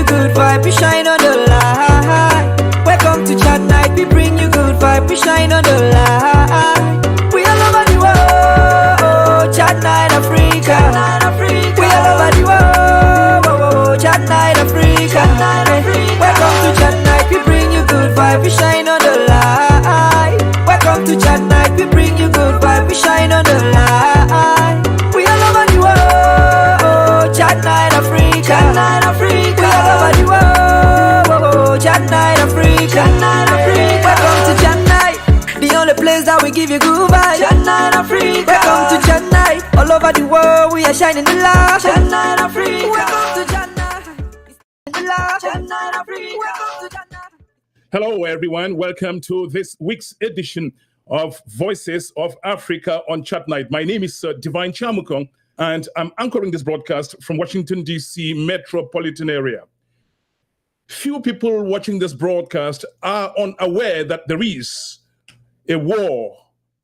good vibe, we shine on the light. Welcome to chat night, we bring you good vibe, we shine on the light. We all over the world, chat night Africa. We all over the world, chat night Africa. Welcome to chat night, we bring you good vibe, we shine on the light. Welcome to chat night, we bring you good vibe, we shine on the light. We all over the world, chat night Africa. We all over the world, chat night Africa. Welcome to chat night, the only place that we give you good vibes. Chat night Africa. Welcome to chat night, all over the world we are shining the light. Chat night Africa. Welcome to chat night, chat night Africa. Welcome to chat night. Hello, everyone. Welcome to this week's edition of Voices of Africa on Chat Night. My name is Divine Chamukong, and I'm anchoring this broadcast from Washington, D.C. metropolitan area. Few people watching this broadcast are unaware that there is a war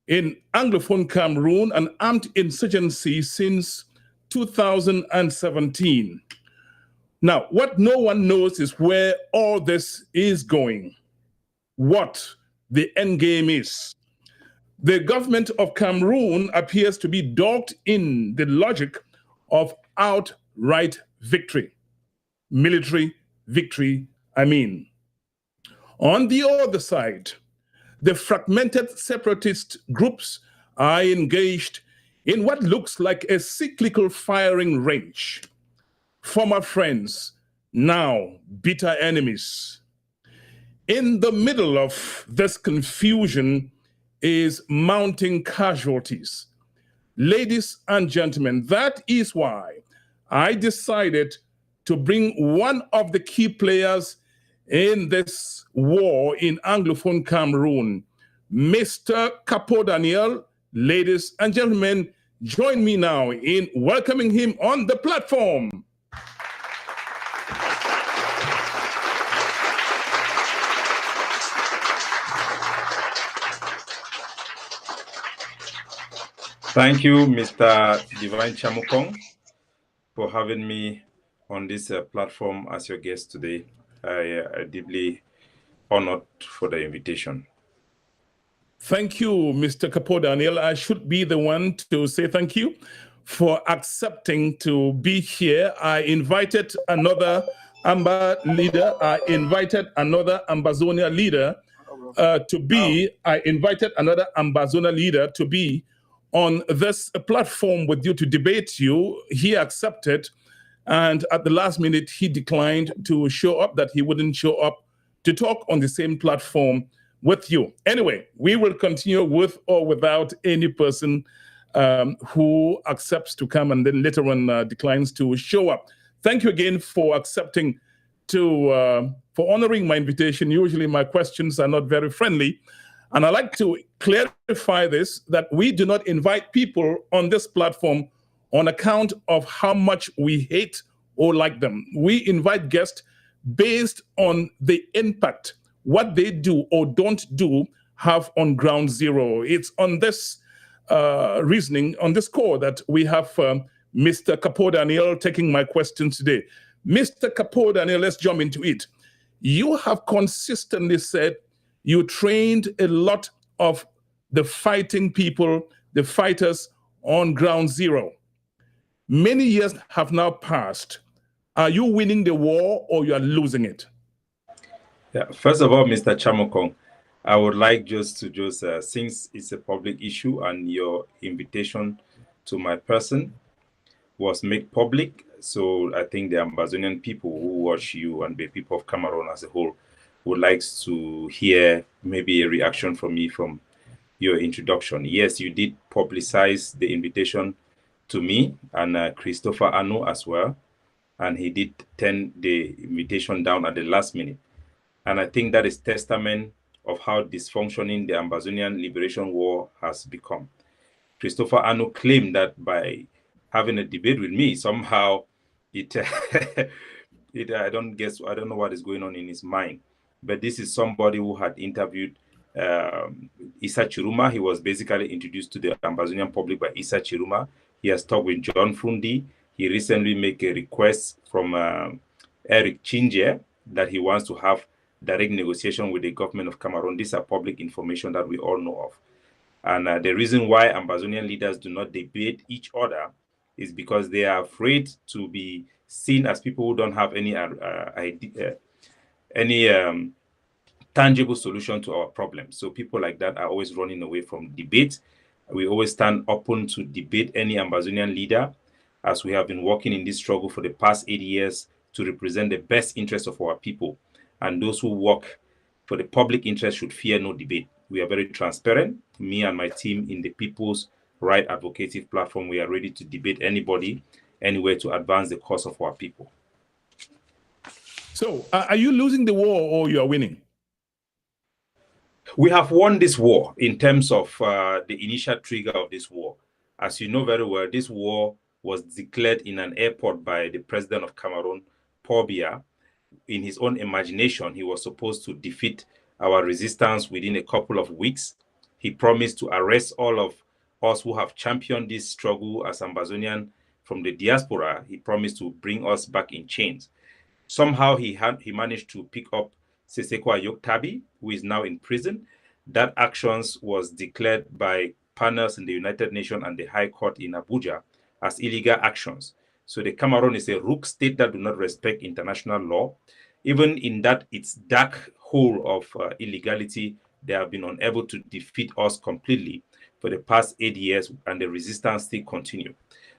in anglophone Cameroon, an armed insurgency since 2017. Now, what no one knows is where all this is going, what the end game is. The government of Cameroon appears to be dogged in the logic of outright victory, military victory, I mean. On the other side, the fragmented separatist groups are engaged in what looks like a cyclical firing range. Former friends, now bitter enemies. In the middle of this confusion is mounting casualties. Ladies and gentlemen, that is why I decided to bring one of the key players in this war in anglophone Cameroon, Mr. CapoDaniel. Ladies and gentlemen, join me now in welcoming him on the platform. Thank you, Mr. Divine Chamukong, for having me on this platform as your guest today. I am deeply honored for the invitation. Thank you, Mr. CapoDaniel. I should be the one to say thank you for accepting to be here. I invited another Amba leader. I invited another Ambazonia leader to be. I invited another Ambazonia leader to be on this platform with you to debate you. He accepted, and at the last minute, he declined to show up, that he wouldn't show up to talk on the same platform with you. Anyway, we will continue with or without any person who accepts to come and then later on declines to show up. Thank you again for accepting for honoring my invitation. Usually my questions are not very friendly. And I like to clarify this, that we do not invite people on this platform on account of how much we hate or like them. We invite guests based on the impact what they do or don't do have on ground zero. It's on this reasoning, on this core, that we have Mr. CapoDaniel taking my questions today. Mr. CapoDaniel, let's jump into it. You have consistently said you trained a lot of the fighting people, the fighters on ground zero. Many years have now passed. Are you winning the war or you are losing it? Yeah. First of all, Mr. Chamukong, I would like since it's a public issue and your invitation to my person was made public, so I think the Ambazonian people who watch you and the people of Cameroon as a whole would like to hear maybe a reaction from me from your introduction. Yes, you did publicize the invitation to me and Christopher Anu as well, and he did turn the invitation down at the last minute. And I think that is testament of how dysfunctioning the Ambazonian Liberation War has become. Christopher Anu claimed that by having a debate with me, somehow I don't know what is going on in his mind. But this is somebody who had interviewed Issa Chiruma. He was basically introduced to the Ambazonian public by Issa Chiruma. He has talked with John Frundi. He recently made a request from Eric Chinje, that he wants to have direct negotiation with the government of Cameroon. These are public information that we all know of. And the reason why Ambazonian leaders do not debate each other is because they are afraid to be seen as people who don't have any tangible solution to our problems. So people like that are always running away from debate. We always stand open to debate any Ambazonian leader, as we have been working in this struggle for the past 8 years to represent the best interests of our people. And those who work for the public interest should fear no debate. We are very transparent. Me and my team in the People's Right Advocative Platform, we are ready to debate anybody, anywhere to advance the cause of our people. So, are you losing the war or you are winning? We have won this war in terms of the initial trigger of this war. As you know very well, this war was declared in an airport by the president of Cameroon, Paul Biya. In his own imagination, he was supposed to defeat our resistance within a couple of weeks. He promised to arrest all of us who have championed this struggle as Ambazonian from the diaspora. He promised to bring us back in chains. Somehow he managed to pick up Seseko Ayoktabi, who is now in prison. That actions was declared by panels in the United Nations and the High Court in Abuja as illegal actions. So the Cameroon is a rogue state that do not respect international law. Even in that its dark hole of illegality, they have been unable to defeat us completely for the past 8 years, and the resistance still continue.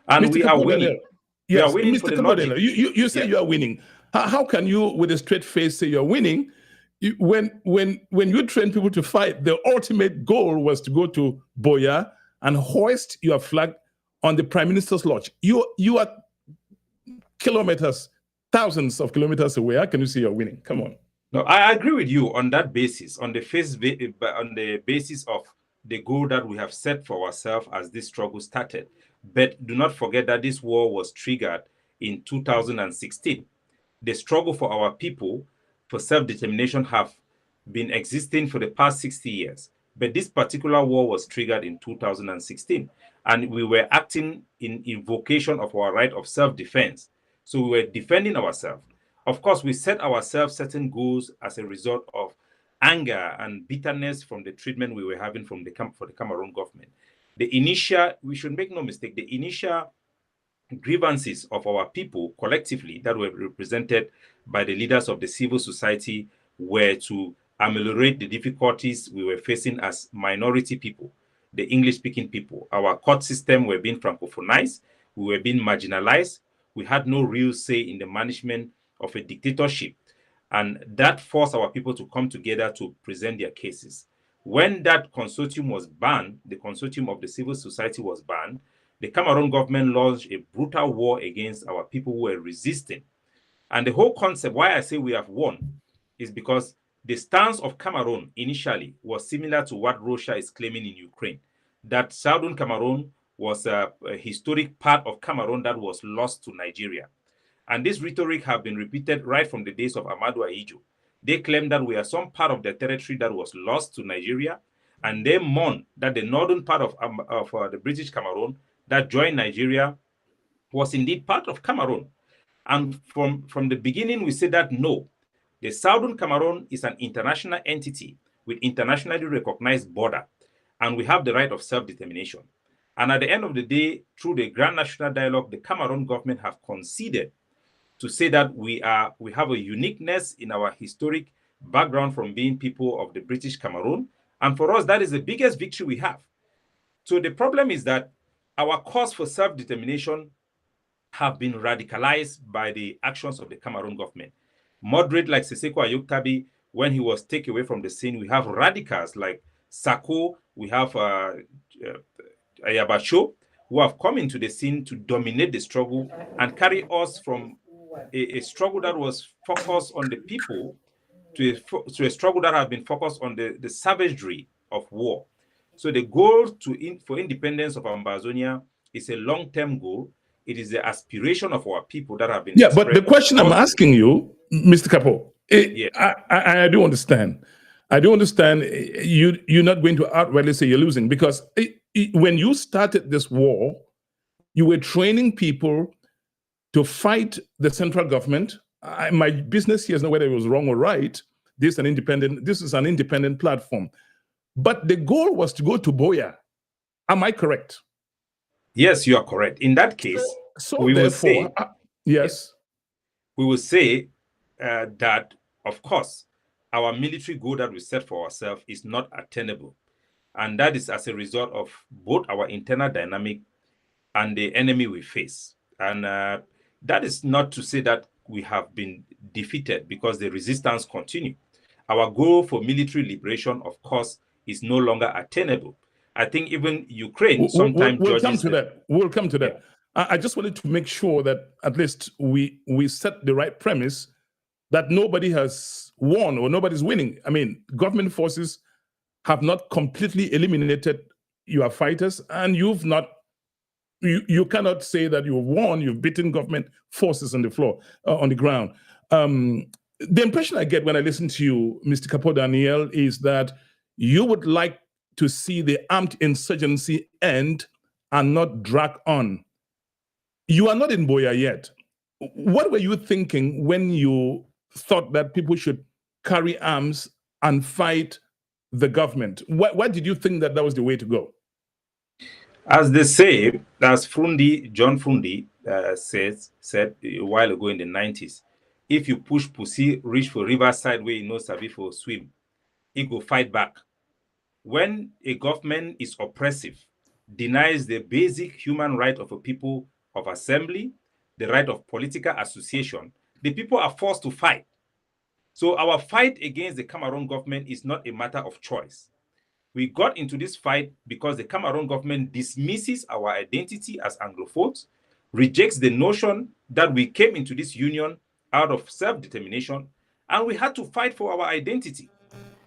And Mr. we are winning. Yes, we are winning Mr. for the CapoDaniel, you say you are winning. How can you, with a straight face, say you're winning? When you train people to fight, the ultimate goal was to go to Boya and hoist your flag on the Prime Minister's lodge. You are kilometers, thousands of kilometers away. How can you say you're winning? Come on. No, I agree with you on that basis, on the basis of the goal that we have set for ourselves as this struggle started. But do not forget that this war was triggered in 2016. The struggle for our people for self-determination have been existing for the past 60 years. But this particular war was triggered in 2016. And we were acting in invocation of our right of self-defense. So we were defending ourselves. Of course, we set ourselves certain goals as a result of anger and bitterness from the treatment we were having for the Cameroon government. We should make no mistake, the initial grievances of our people collectively that were represented by the leaders of the civil society were to ameliorate the difficulties we were facing as minority people, the English-speaking people. Our court system were being francophonized, we were being marginalized, we had no real say in the management of a dictatorship. And that forced our people to come together to present their cases. When that consortium was banned, the consortium of the civil society was banned, the Cameroon government launched a brutal war against our people who were resisting. And the whole concept, why I say we have won, is because the stance of Cameroon initially was similar to what Russia is claiming in Ukraine, that Southern Cameroon was a historic part of Cameroon that was lost to Nigeria. And this rhetoric have been repeated right from the days of Amadou Ahidjo. They claim that we are some part of the territory that was lost to Nigeria, and they mourn that the northern part of the British Cameroon that joined Nigeria was indeed part of Cameroon. And from the beginning, we said that no, the Southern Cameroon is an international entity with internationally recognized border, and we have the right of self-determination. And at the end of the day, through the Grand National Dialogue, the Cameroon government have conceded to say that we have a uniqueness in our historic background from being people of the British Cameroon. And for us, that is the biggest victory we have. So the problem is that our cause for self-determination have been radicalized by the actions of the Cameroon government. Moderate like Seseko Ayoktabi, when he was taken away from the scene, we have radicals like Sako, we have Ayabacho, who have come into the scene to dominate the struggle and carry us from a struggle that was focused on the people to a struggle that has been focused on the savagery of war. So the goal for independence of Ambazonia is a long-term goal. It is the aspiration of our people that have been expressed. But the question I'm asking you, Mr. Capo, I do understand. I do understand you're not going to outrightly say you're losing, because when you started this war, you were training people to fight the central government My business here is not whether it was wrong or right. This is an independent platform. But the goal was to go to Boya. Am I correct? Yes, you are correct. In that case, we therefore, will say, yes. We will say that, of course, our military goal that we set for ourselves is not attainable. And that is as a result of both our internal dynamic and the enemy we face. And that is not to say that we have been defeated, because the resistance continues. Our goal for military liberation, of course, is no longer attainable. I think even Ukraine sometimes we'll come to that. We'll come to that. Yeah. I just wanted to make sure that at least we set the right premise, that nobody has won or nobody's winning. I mean, government forces have not completely eliminated your fighters, and you've not. You cannot say that you've won. You've beaten government forces on the floor, on the ground. The impression I get when I listen to you, Mr. CapoDaniel, is that you would like to see the armed insurgency end and not drag on. You are not in Boya yet. What were you thinking when you thought that people should carry arms and fight the government? Why did you think that was the way to go? As they say, as John Frundi said a while ago in the 90s, if you push pussy reach for riverside where you know sabi for swim, it go fight back. When a government is oppressive, denies the basic human right of a people of assembly, the right of political association, the people are forced to fight. So our fight against the Cameroon government is not a matter of choice. We got into this fight because the Cameroon government dismisses our identity as Anglophones, rejects the notion that we came into this union out of self-determination, and we had to fight for our identity.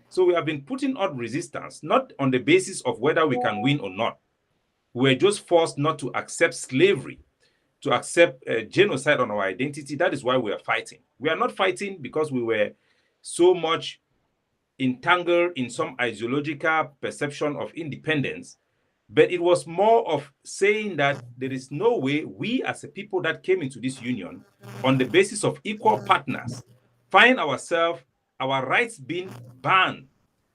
So we have been putting out resistance, not on the basis of whether we can win or not. We're just forced not to accept slavery, to accept genocide on our identity. That is why we are fighting. We are not fighting because we were so much entangled in some ideological perception of independence, but it was more of saying that there is no way we as a people that came into this union on the basis of equal partners find ourselves, our rights being banned.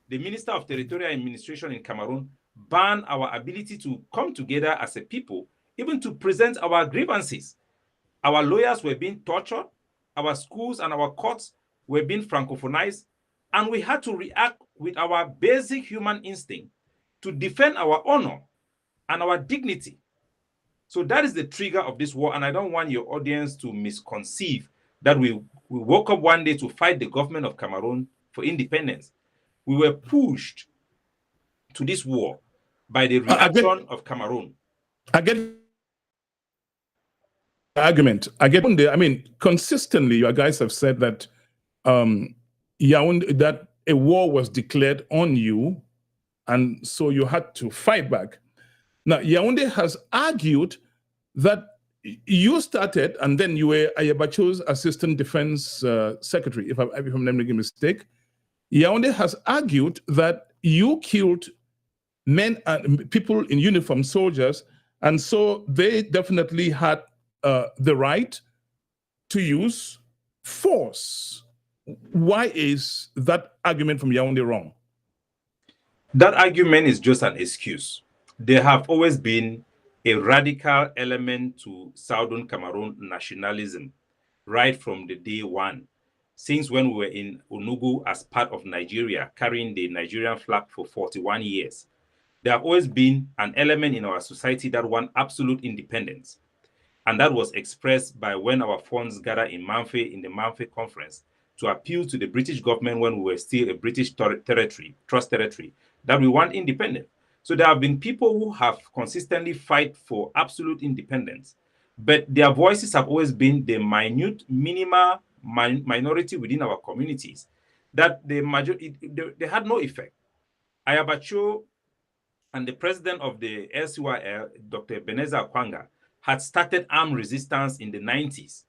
The Minister of Territorial Administration in Cameroon banned our ability to come together as a people, even to present our grievances. Our lawyers were being tortured, our schools and our courts were being francophonized, and we had to react with our basic human instinct to defend our honor and our dignity. So that is the trigger of this war, and I don't want your audience to misconceive that we woke up one day to fight the government of Cameroon for independence. We were pushed to this war by the reaction of Cameroon. I get the argument. I mean, consistently, you guys have said that Yaoundé, that a war was declared on you, and so you had to fight back. Now, Yaoundé has argued that you started, and then you were Ayabacho's assistant defense secretary, if I'm not making a mistake. Yaoundé has argued that you killed men and people in uniform, soldiers, and so they definitely had the right to use force. Why is that argument from Yaoundé wrong? That argument is just an excuse. There have always been a radical element to Southern Cameroon nationalism right from the day one, since when we were in Onugu as part of Nigeria, carrying the Nigerian flag for 41 years. There have always been an element in our society that want absolute independence. And that was expressed by when our funds gathered in Manfé, in the Manfé conference, to appeal to the British government when we were still a British territory, trust territory, that we want independence. So there have been people who have consistently fight for absolute independence, but their voices have always been the minute, minimal minority within our communities, that the majority, they had no effect. Ayabacho and the president of the LCYL, Dr. Beneza Akwanga, had started armed resistance in the 90s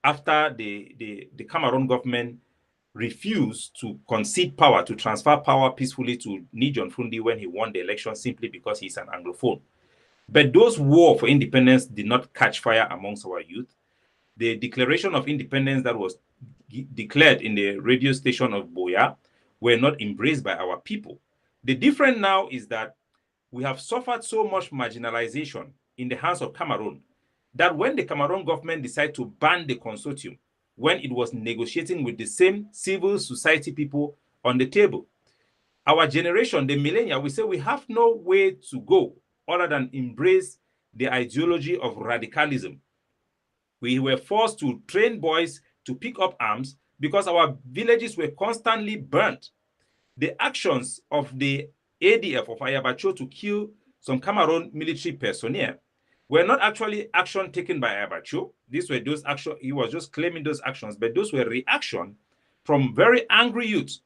after the Cameroon government refused to concede power, to transfer power peacefully to John Frundi when he won the election simply because he's an Anglophone. But those war for independence did not catch fire amongst our youth. the Declaration of Independence that was declared in the radio station of Boya were not embraced by our people. The difference now is that we have suffered so much marginalization in the hands of Cameroon that when the Cameroon government decided to ban the consortium, when it was negotiating with the same civil society people on the table, our generation, the millennia, we say we have no way to go other than embrace the ideology of radicalism. We were forced to train boys to pick up arms because our villages were constantly burnt. The actions of the ADF of Ayabacho to kill some Cameroon military personnel were not actually action taken by Ayabacho. These were those actions, he was just claiming those actions, but those were reaction from very angry youths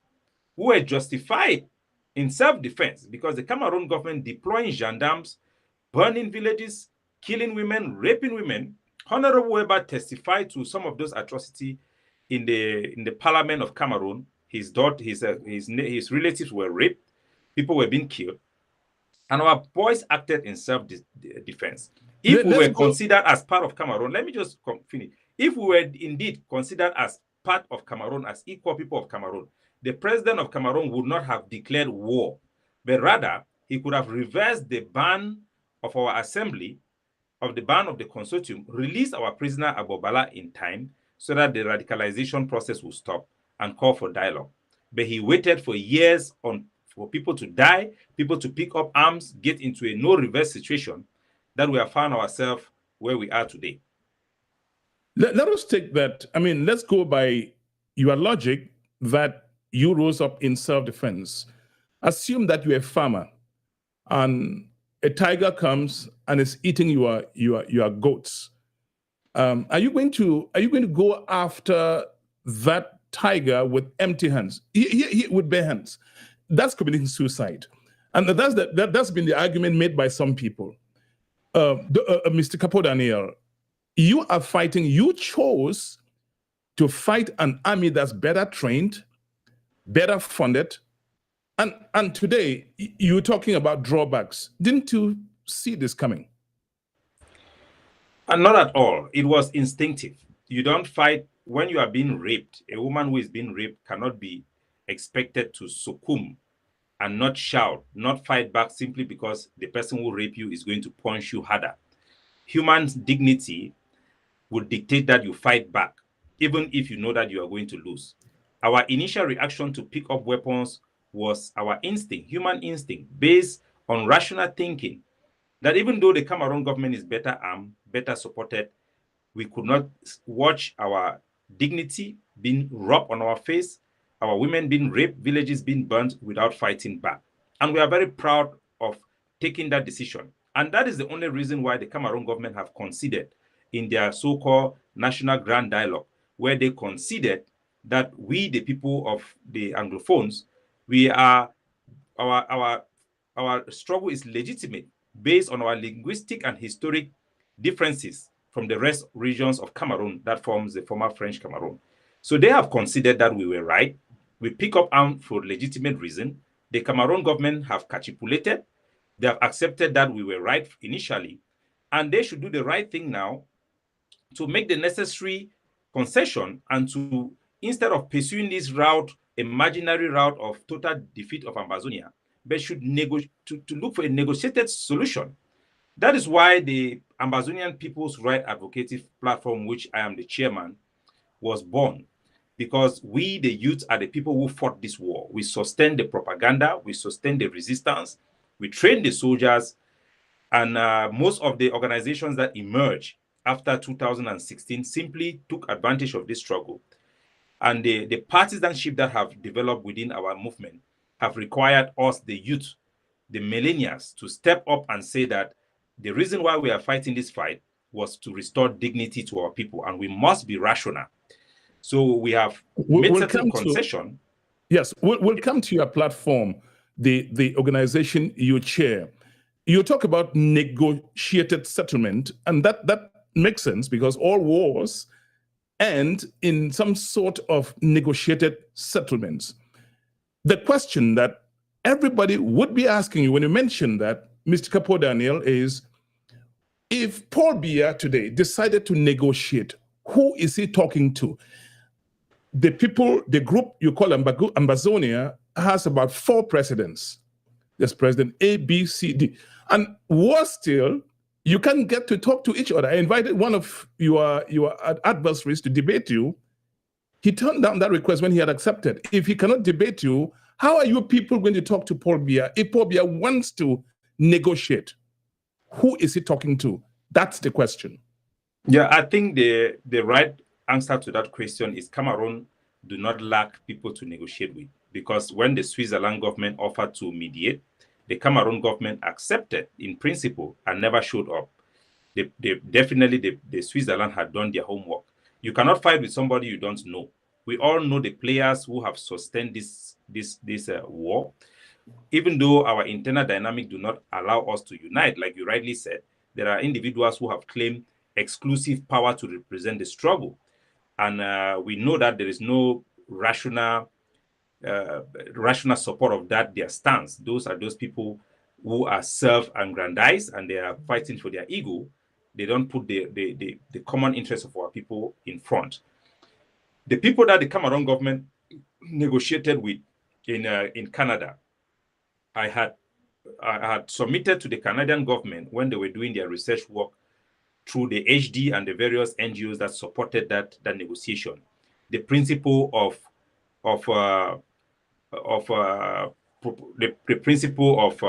who were justified in self-defense because the Cameroon government deploying gendarmes, burning villages, killing women, raping women. Honorable Weber testified to some of those atrocities in the parliament of Cameroon. His daughter, his relatives were raped, people were being killed, and our boys acted in self-defense. If we were considered as part of Cameroon, let me just finish. If we were indeed considered as part of Cameroon, as equal people of Cameroon, the president of Cameroon would not have declared war, but rather he could have reversed the ban of our assembly, of the ban of the consortium, release our prisoner Abobala in time so that the radicalization process will stop and call for dialogue. But he waited for years for people to die, people to pick up arms, get into a no-reverse situation that we have found ourselves where we are today. Let us take that. I mean, let's go by your logic that you rose up in self-defense. Assume that you're a farmer and a tiger comes and is eating your goats. Are you going to go after that tiger with empty hands, with bare hands? That's committing suicide, and that's been the argument made by some people. Mr. CapoDaniel, you are fighting. You chose to fight an army that's better trained, better funded. And today, you're talking about drawbacks. Didn't you see this coming? And not at all. It was instinctive. You don't fight when you are being raped. A woman who is being raped cannot be expected to succumb and not shout, not fight back simply because the person who raped you is going to punch you harder. Human dignity would dictate that you fight back, even if you know that you are going to lose. Our initial reaction to pick up weapons was our instinct, human instinct, based on rational thinking, that even though the Cameroon government is better armed, better supported, we could not watch our dignity being rubbed on our face, our women being raped, villages being burnt without fighting back. And we are very proud of taking that decision. And that is the only reason why the Cameroon government have conceded in their so-called National Grand Dialogue, where they conceded that we, the people of the Anglophones, we are our struggle is legitimate based on our linguistic and historic differences from the rest regions of Cameroon that forms the former French Cameroon. So they have considered that we were right. We pick up arms for legitimate reason. The Cameroon government have capitulated. They have accepted that we were right initially, and they should do the right thing now to make the necessary concession and to, instead of pursuing this route, imaginary route of total defeat of Ambazonia, but should to look for a negotiated solution. That is why the Ambazonian People's Right Advocative Platform, which I am the chairman, was born. Because we, the youth, are the people who fought this war. We sustained the propaganda, we sustained the resistance, we trained the soldiers, and most of the organizations that emerged after 2016 simply took advantage of this struggle. And the partisanship that have developed within our movement have required us, the youth, the millennials, to step up and say that the reason why we are fighting this fight was to restore dignity to our people, and we must be rational. So we have made certain concession. Yes, we'll come to your platform, the organization you chair. You talk about negotiated settlement, and that makes sense because all wars end in some sort of negotiated settlements. The question that everybody would be asking you when you mention that, Mr. CapoDaniel, is if Paul Biya today decided to negotiate Who is he talking to? The people, the group you call Ambazonia has about 4 presidents. There's President A, B, C, D. And worse still, you can't get to talk to each other. I invited one of your adversaries to debate you. He turned down that request when he had accepted. If he cannot debate you, how are you people going to talk to Paul Biya? If Paul Biya wants to negotiate, who is he talking to? That's the question. Yeah, I think the right answer to that question is Cameroon do not lack people to negotiate with, because when the Switzerland government offered to mediate, the Cameroon government accepted in principle and never showed up. Definitely the Switzerland had done their homework. You cannot fight with somebody you don't know. We all know the players who have sustained this war. Even though our internal dynamic do not allow us to unite, like you rightly said, there are individuals who have claimed exclusive power to represent the struggle. And we know that there is no rational support of their stance. Those are those people who are self-aggrandized and they are fighting for their ego. They don't put the common interest of our people in front. The people that the Cameroon government negotiated with in Canada, I had submitted to the Canadian government when they were doing their research work through the HD and the various NGOs that supported that negotiation, the principle of the principle of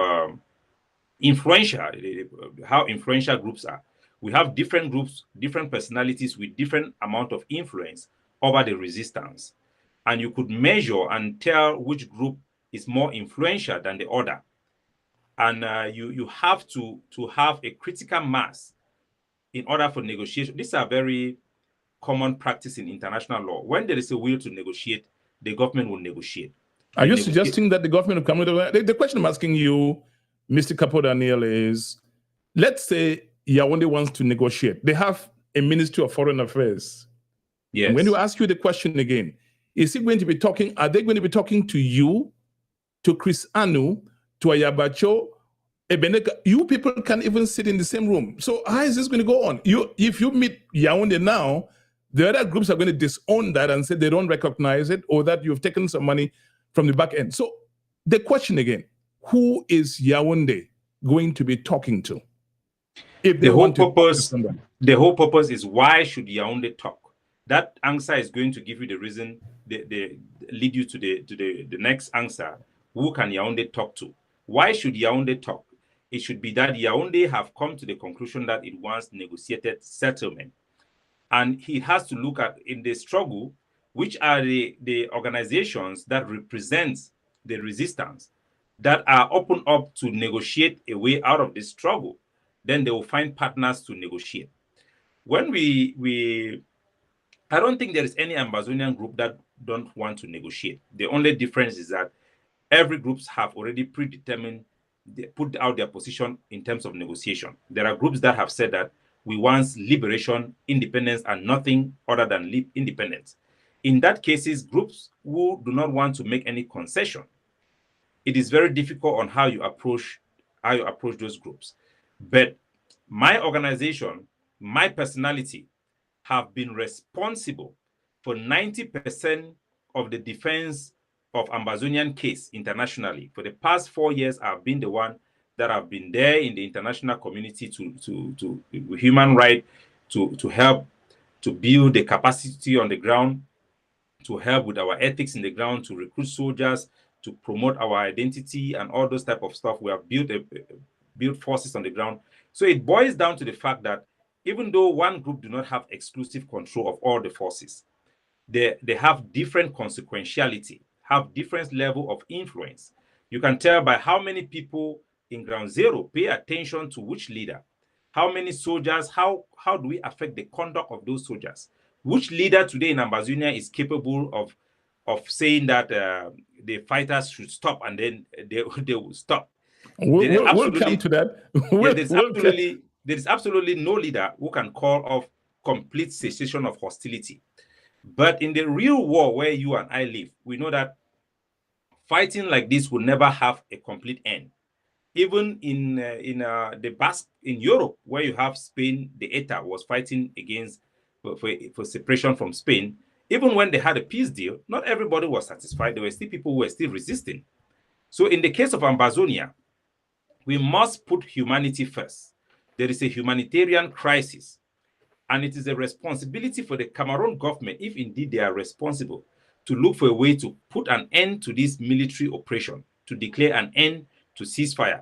influential, how influential groups are. We have different groups, different personalities with different amount of influence over the resistance, and you could measure and tell which group is more influential than the other. And you have to have a critical mass in order for negotiation. These are very common practice in international law. When there is a will to negotiate, the government will negotiate. Are you suggesting that the government will come with the question I'm asking you, Mr. CapoDaniel, is, let's say Yaoundé wants to negotiate. They have a Ministry of Foreign Affairs. Yes. I'm going to ask you the question again. Is he going to be talking, are they going to be talking to you, to Chris Anu, to Ayabacho, Ebeneka? You people can't even sit in the same room. So how is this going to go on? If you meet Yaoundé now, the other groups are going to disown that and say they don't recognize it, or that you've taken some money from the back end. So the question again, who is Yaoundé going to be talking to? If they The whole purpose is, why should Yaoundé talk? That answer is going to give you the reason, lead you to the next answer. Who can Yaoundé talk to? Why should Yaoundé talk? It should be that Yaoundé have come to the conclusion that it wants negotiated settlement. And he has to look at, in the struggle, which are the organizations that represent the resistance, that are open up to negotiate a way out of this struggle. Then they will find partners to negotiate. When I don't think there is any Ambazonian group that don't want to negotiate. The only difference is that every groups have already predetermined, they put out their position in terms of negotiation. There are groups that have said that we want liberation, independence, and nothing other than independence. In that cases, groups who do not want to make any concession, it is very difficult on how you approach those groups. But my organization, my personality, have been responsible for 90% of the defense of Ambazonian case internationally. For the past 4 years, I've been the one that have been there in the international community to human rights, to help to build the capacity on the ground, to help with our ethics in the ground, to recruit soldiers, to promote our identity and all those type of stuff. We have built forces on the ground. So it boils down to the fact that even though one group do not have exclusive control of all the forces, they have different consequentiality, have different level of influence. You can tell by how many people in ground zero pay attention to which leader, how many soldiers, how do we affect the conduct of those soldiers? Which leader today in Ambazonia is capable of saying that the fighters should stop, and then they will stop? We'll come to that. There is absolutely no leader who can call off complete cessation of hostility. But in the real war where you and I live, we know that fighting like this will never have a complete end. Even in the Basque in Europe, where you have Spain, the ETA was fighting against for separation from Spain, even when they had a peace deal, not everybody was satisfied. There were still people who were still resisting. So in the case of Ambazonia, we must put humanity first. There is a humanitarian crisis, and it is a responsibility for the Cameroon government, if indeed they are responsible, to look for a way to put an end to this military operation, to declare an end to ceasefire.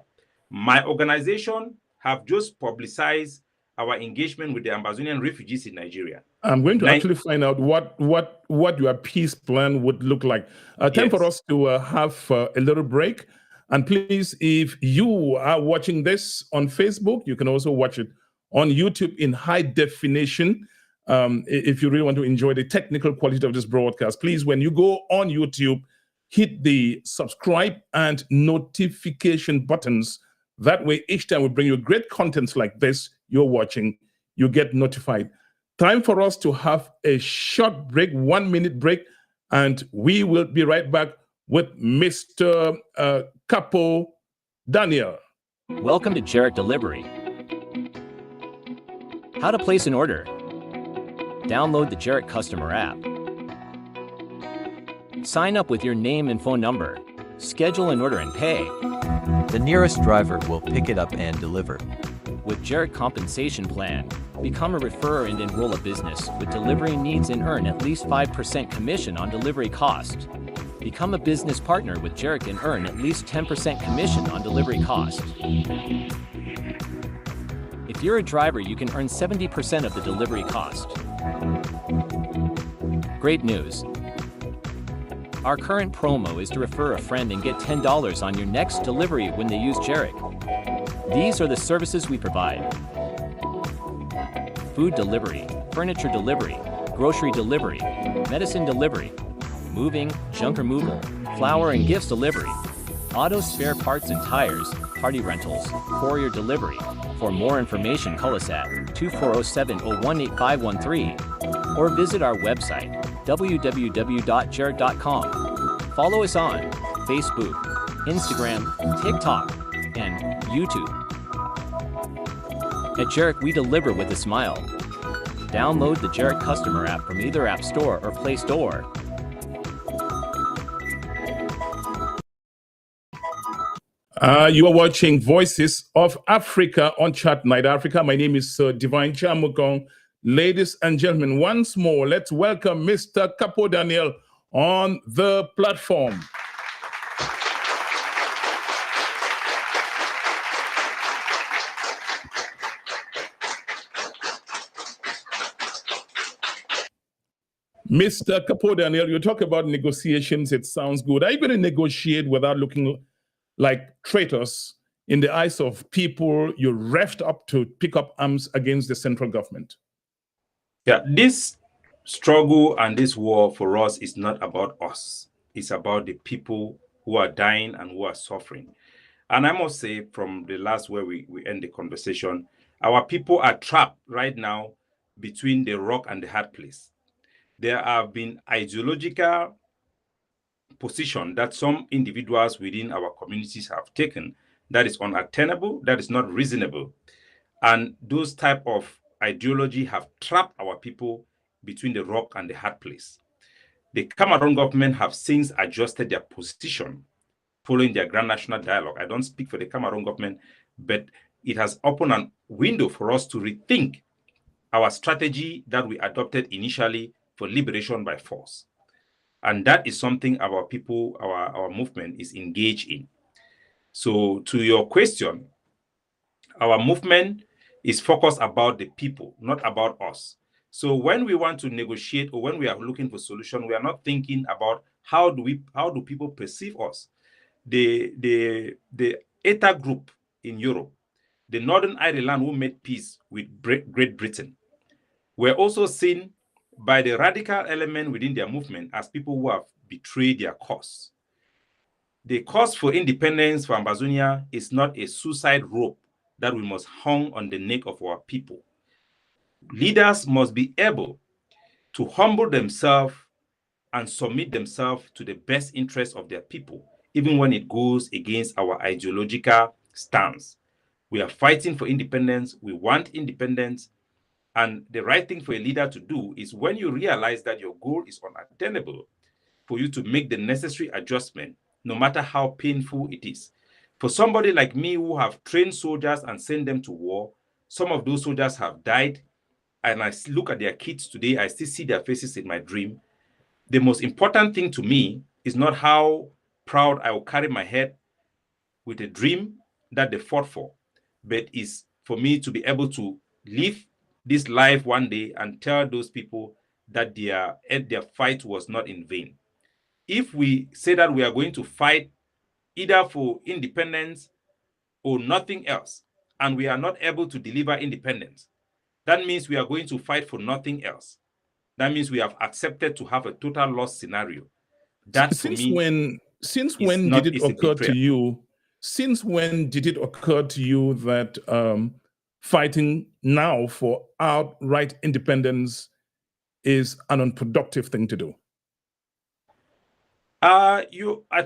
My organization have just publicized our engagement with the Ambazonian refugees in Nigeria. I'm going to actually find out what your peace plan would look like. Time for us to have a little break. And please, if you are watching this on Facebook, you can also watch it on YouTube in high definition. If you really want to enjoy the technical quality of this broadcast, please, when you go on YouTube, hit the subscribe and notification buttons. That way, each time we bring you great contents like this, you're watching, you get notified. Time for us to have a short break, 1 minute break, and we will be right back with Mr. CapoDaniel. Welcome to Jarek Delivery. How to place an order. Download the Jarek customer app. Sign up with your name and phone number. Schedule an order and pay. The nearest driver will pick it up and deliver. With Jarek Compensation Plan, become a referrer and enroll a business with delivery needs and earn at least 5% commission on delivery cost. Become a business partner with Jarek and earn at least 10% commission on delivery cost. If you're a driver, you can earn 70% of the delivery cost. Great news! Our current promo is to refer a friend and get $10 on your next delivery when they use Jarek. These are the services we provide: food delivery, furniture delivery, grocery delivery, medicine delivery, moving, junk removal, flower and gifts delivery, auto spare parts and tires, party rentals, courier delivery. For more information, call us at 2407-018513 or visit our website, www.jarek.com. Follow us on Facebook, Instagram, TikTok, and YouTube. At Jarek, we deliver with a smile. Download the Jarek customer app from either App Store or Play Store. You are watching Voices of Africa on Chat Night Africa. My name is Divine Chamukong. Ladies and gentlemen, once more, let's welcome Mr. CapoDaniel on the platform. Mr. CapoDaniel, you talk about negotiations. It sounds good. Are you going to negotiate without looking like traitors in the eyes of people you revved up to pick up arms against the central government? Yeah, this struggle and this war for us is not about us. It's about the people who are dying and who are suffering. And I must say, from the last where we end the conversation, our people are trapped right now between the rock and the hard place. There have been ideological position that some individuals within our communities have taken that is unattainable, that is not reasonable. And those type of ideology have trapped our people between the rock and the hard place. The Cameroon government have since adjusted their position following their Grand National Dialogue. I don't speak for the Cameroon government, but it has opened a window for us to rethink our strategy that we adopted initially for liberation by force. And that is something our people, our movement is engaged in. So to your question, our movement is focused about the people, not about us. So when we want to negotiate or when we are looking for solution, we are not thinking about how do people perceive us. The ETA group in Europe, the Northern Ireland who made peace with Great Britain, were also seen by the radical element within their movement as people who have betrayed their cause. The cause for independence for Ambazonia is not a suicide rope that we must hang on the neck of our people. Leaders must be able to humble themselves and submit themselves to the best interests of their people, even when it goes against our ideological stance. We are fighting for independence. We want independence. And the right thing for a leader to do is, when you realize that your goal is unattainable, for you to make the necessary adjustment, no matter how painful it is. For somebody like me who have trained soldiers and sent them to war, some of those soldiers have died, and I look at their kids today, I still see their faces in my dream. The most important thing to me is not how proud I will carry my head with a dream that they fought for, but is for me to be able to live this life one day and tell those people that their fight was not in vain. If we say that we are going to fight either for independence or nothing else, and we are not able to deliver independence, that means we are going to fight for nothing else. That means we have accepted to have a total loss scenario. That for me, since when did it occur to you? Since when did it occur to you that fighting now for outright independence is an unproductive thing to do? I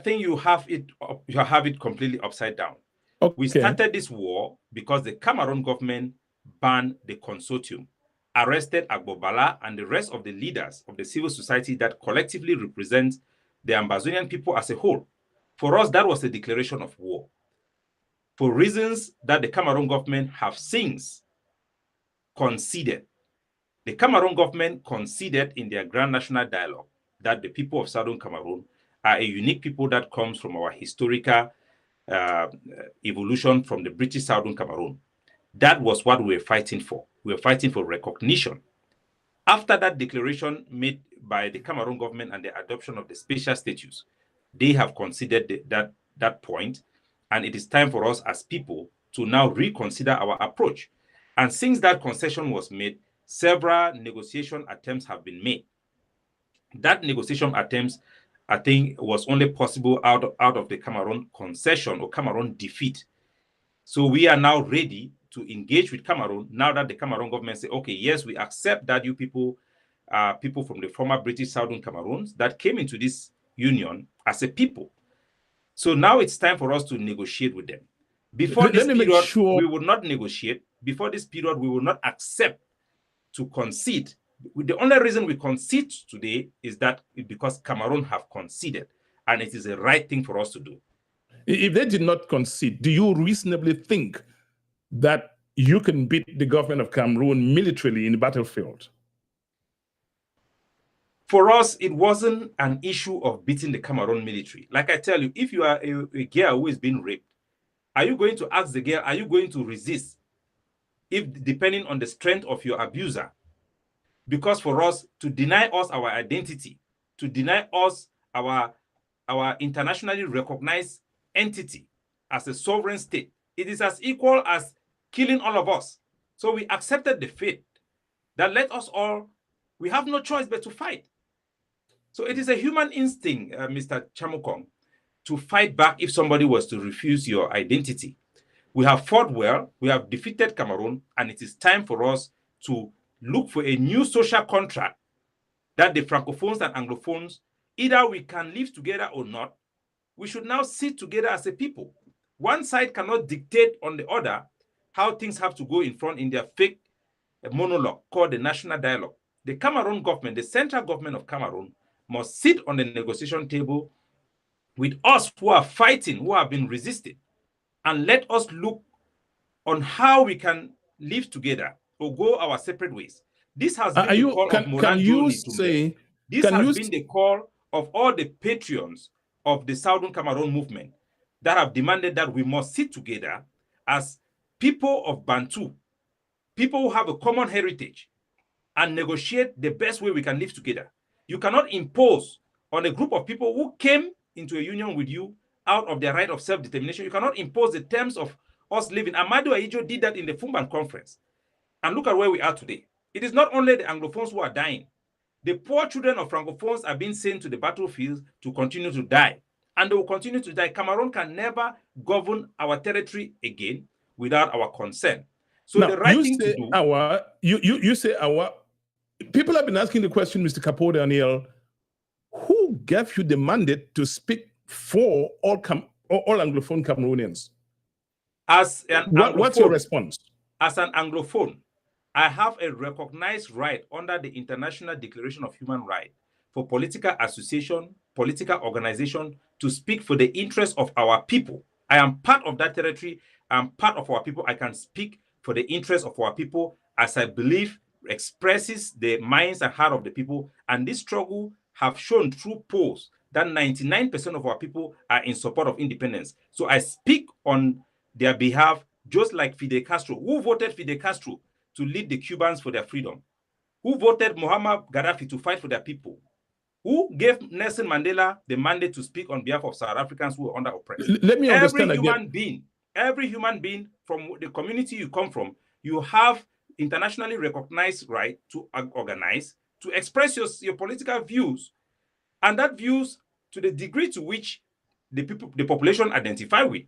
think you have it completely upside down. Okay. We started this war because the Cameroon government banned the consortium, arrested Agbobala and the rest of the leaders of the civil society that collectively represent the Ambazonian people as a whole. For us, that was a declaration of war, for reasons that the Cameroon government have since conceded. The Cameroon government conceded in their Grand National Dialogue that the people of Southern Cameroon are a unique people that comes from our historical evolution from the British Southern Cameroon. That was what we were fighting for. We were fighting for recognition. After that declaration made by the Cameroon government and the adoption of the special status, they have considered that point, and it is time for us as people to now reconsider our approach. And since that concession was made, several negotiation attempts have been made. That negotiation attempts, I think, was only possible out of the Cameroon concession or Cameroon defeat. So we are now ready to engage with Cameroon now that the Cameroon government say, okay, yes, we accept that you people are people from the former British Southern Cameroons that came into this union as a people. So now it's time for us to negotiate with them. Before this period, we will not negotiate. Before this period, we will not accept to concede. The only reason we concede today is that because Cameroon have conceded, and it is the right thing for us to do. If they did not concede, do you reasonably think that you can beat the government of Cameroon militarily in the battlefield? For us, it wasn't an issue of beating the Cameroon military. Like I tell you, if you are a girl who is being raped, are you going to ask the girl, are you going to resist? If depending on the strength of your abuser. Because for us, to deny us our identity, to deny us our internationally recognized entity as a sovereign state, it is as equal as killing all of us. So we accepted the fate that let us all, we have no choice but to fight. So it is a human instinct, Mr. Chamukong, to fight back if somebody was to refuse your identity. We have fought well, we have defeated Cameroon, and it is time for us to look for a new social contract that the Francophones and Anglophones, either we can live together or not, we should now sit together as a people. One side cannot dictate on the other how things have to go in front in their fake monologue called the National Dialogue. The Cameroon government, the central government of Cameroon, must sit on the negotiation table with us who are fighting, who have been resisting, and let us look on how we can live together or go our separate ways. This has been the call of Moran Journey. This has been the call of all the patrons of the Southern Cameroon movement that have demanded that we must sit together as people of Bantu, people who have a common heritage, and negotiate the best way we can live together. You cannot impose on a group of people who came into a union with you out of their right of self-determination. You cannot impose the terms of us living. Amadou Ahidjo did that in the Fumban conference. And look at where we are today. It is not only the Anglophones who are dying. The poor children of Francophones are being sent to the battlefields to continue to die. And they will continue to die. Cameroon can never govern our territory again without our consent. So now, the right thing to do... You say our... People have been asking the question, Mr. CapoDaniel, who gave you the mandate to speak for all Anglophone Cameroonians? What's your response? As an Anglophone, I have a recognized right under the International Declaration of Human Rights for political association, political organization to speak for the interests of our people. I am part of that territory. I'm part of our people. I can speak for the interests of our people as I believe expresses the minds and heart of the people. And this struggle have shown through polls that 99% of our people are in support of independence. So I speak on their behalf, just like Fidel Castro. Who voted Fidel Castro to lead the Cubans for their freedom? Who voted Muammar Gaddafi to fight for their people? Who gave Nelson Mandela the mandate to speak on behalf of South Africans who were under oppression? Let me understand Every human being from the community you come from, you have internationally recognized right to organize, to express your political views, and that views, to the degree to which the population identify with,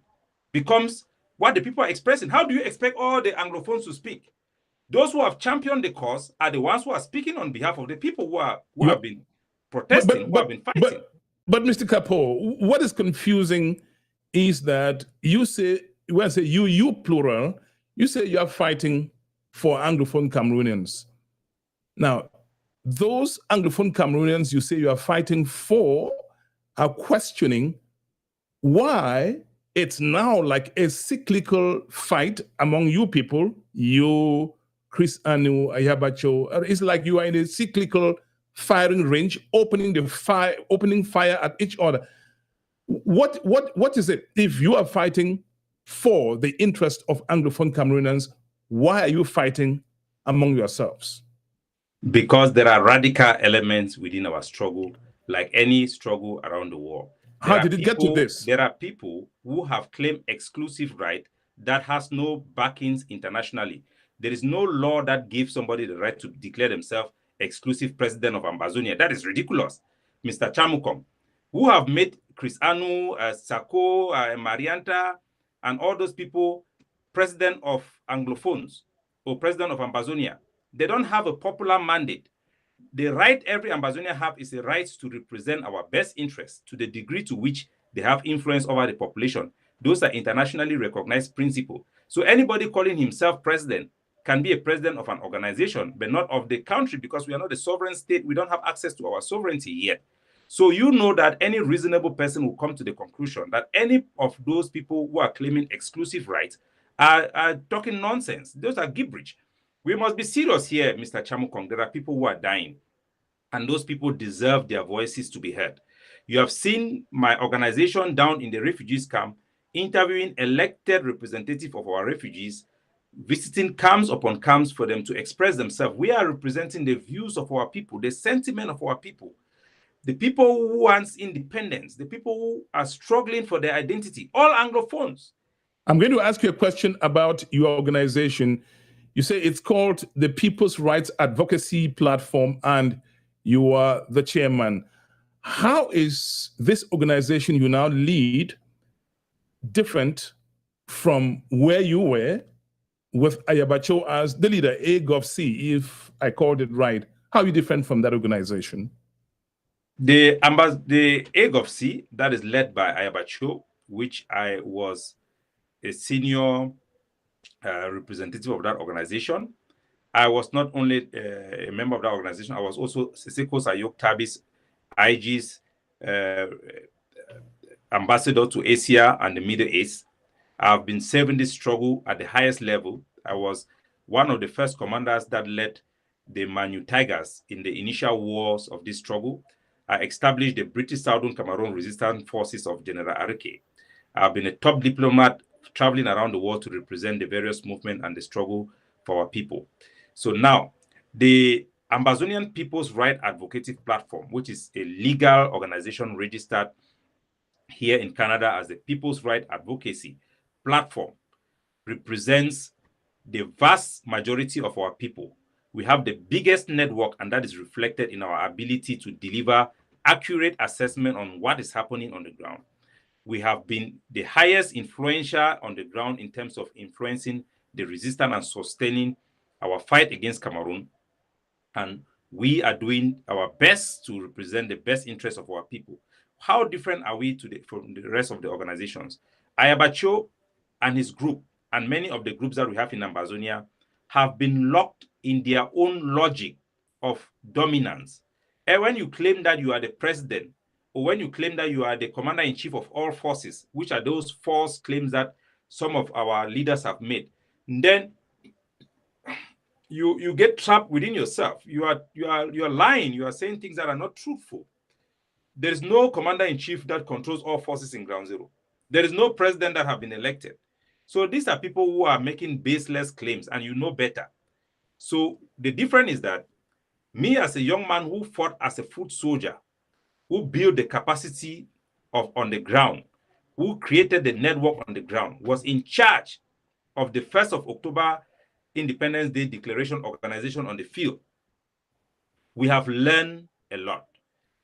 becomes what the people are expressing. How do you expect all the Anglophones to speak? Those who have championed the cause are the ones who are speaking on behalf of the people who have been protesting, who have been fighting. But Mr. Capo, what is confusing is that you say, when I say you plural, you say you are fighting for Anglophone Cameroonians. Now, those Anglophone Cameroonians you say you are fighting for are questioning why it's now like a cyclical fight among you people, you, Chris Anu, Ayabacho. It's like you are in a cyclical firing range, opening fire at each other. What is it? If you are fighting for the interest of Anglophone Cameroonians, why are you fighting among yourselves? Because there are radical elements within our struggle, like any struggle around the world. How did it get to this? There are people who have claimed exclusive right that has no backings internationally. There is no law that gives somebody the right to declare themselves exclusive president of Ambazonia. That is ridiculous. Mr. Chamukong, who have made Chris Anu, Sako, Marianta, and all those people president of Anglophones or president of Ambazonia. They don't have a popular mandate. The right every Ambazonia have is a right to represent our best interests to the degree to which they have influence over the population. Those are internationally recognized principles. So anybody calling himself president can be a president of an organization, but not of the country, because we are not a sovereign state. We don't have access to our sovereignty yet. So you know that any reasonable person will come to the conclusion that any of those people who are claiming exclusive rights are talking nonsense. Those are gibberish. We must be serious here, Mr. Chamukong. There are people who are dying, and those people deserve their voices to be heard. You have seen my organization down in the refugees camp interviewing elected representatives of our refugees, visiting camps upon camps for them to express themselves. We are representing the views of our people, the sentiment of our people, the people who want independence, the people who are struggling for their identity, all Anglophones. I'm going to ask you a question about your organization. You say it's called the People's Rights Advocacy Platform, and you are the chairman. How is this organization you now lead different from where you were with Ayabacho as the leader, AGovC, if I called it right? How are you different from that organization? The AGovC, that is led by Ayabacho, which I was a senior representative of that organization. I was not only a member of that organization, I was also Siseko Sayok Tabi's IG's ambassador to Asia and the Middle East. I've been serving this struggle at the highest level. I was one of the first commanders that led the Manu Tigers in the initial wars of this struggle. I established the British Southern Cameroon Resistance Forces of General Arike. I've been a top diplomat traveling around the world to represent the various movements and the struggle for our people. So now, the Ambazonian People's Right Advocacy Platform, which is a legal organization registered here in Canada as the People's Right Advocacy Platform, represents the vast majority of our people. We have the biggest network, and that is reflected in our ability to deliver accurate assessment on what is happening on the ground. We have been the highest influential on the ground in terms of influencing the resistance and sustaining our fight against Cameroon. And we are doing our best to represent the best interests of our people. How different are we from the rest of the organizations? Ayabacho and his group, and many of the groups that we have in Ambazonia, have been locked in their own logic of dominance. And when you claim that you are the president, or when you claim that you are the commander-in-chief of all forces, which are those false claims that some of our leaders have made, then you get trapped within yourself. You are lying. You are saying things that are not truthful. There is no commander-in-chief that controls all forces in Ground Zero. There is no president that have been elected. So these are people who are making baseless claims, and you know better. So the difference is that me, as a young man who fought as a foot soldier, who built the capacity on the ground, who created the network on the ground, was in charge of the 1st of October Independence Day Declaration organization on the field. We have learned a lot,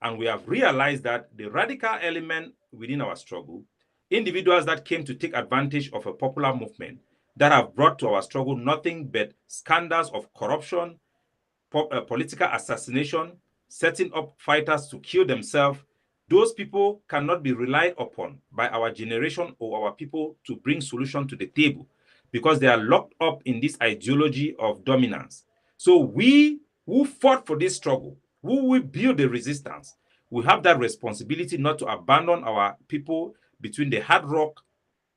and we have realized that the radical element within our struggle, individuals that came to take advantage of a popular movement, that have brought to our struggle nothing but scandals of corruption, political assassination, setting up fighters to kill themselves. Those people cannot be relied upon by our generation or our people to bring solution to the table, because they are locked up in this ideology of dominance. So we who fought for this struggle, who will build the resistance, we have that responsibility not to abandon our people between the hard rock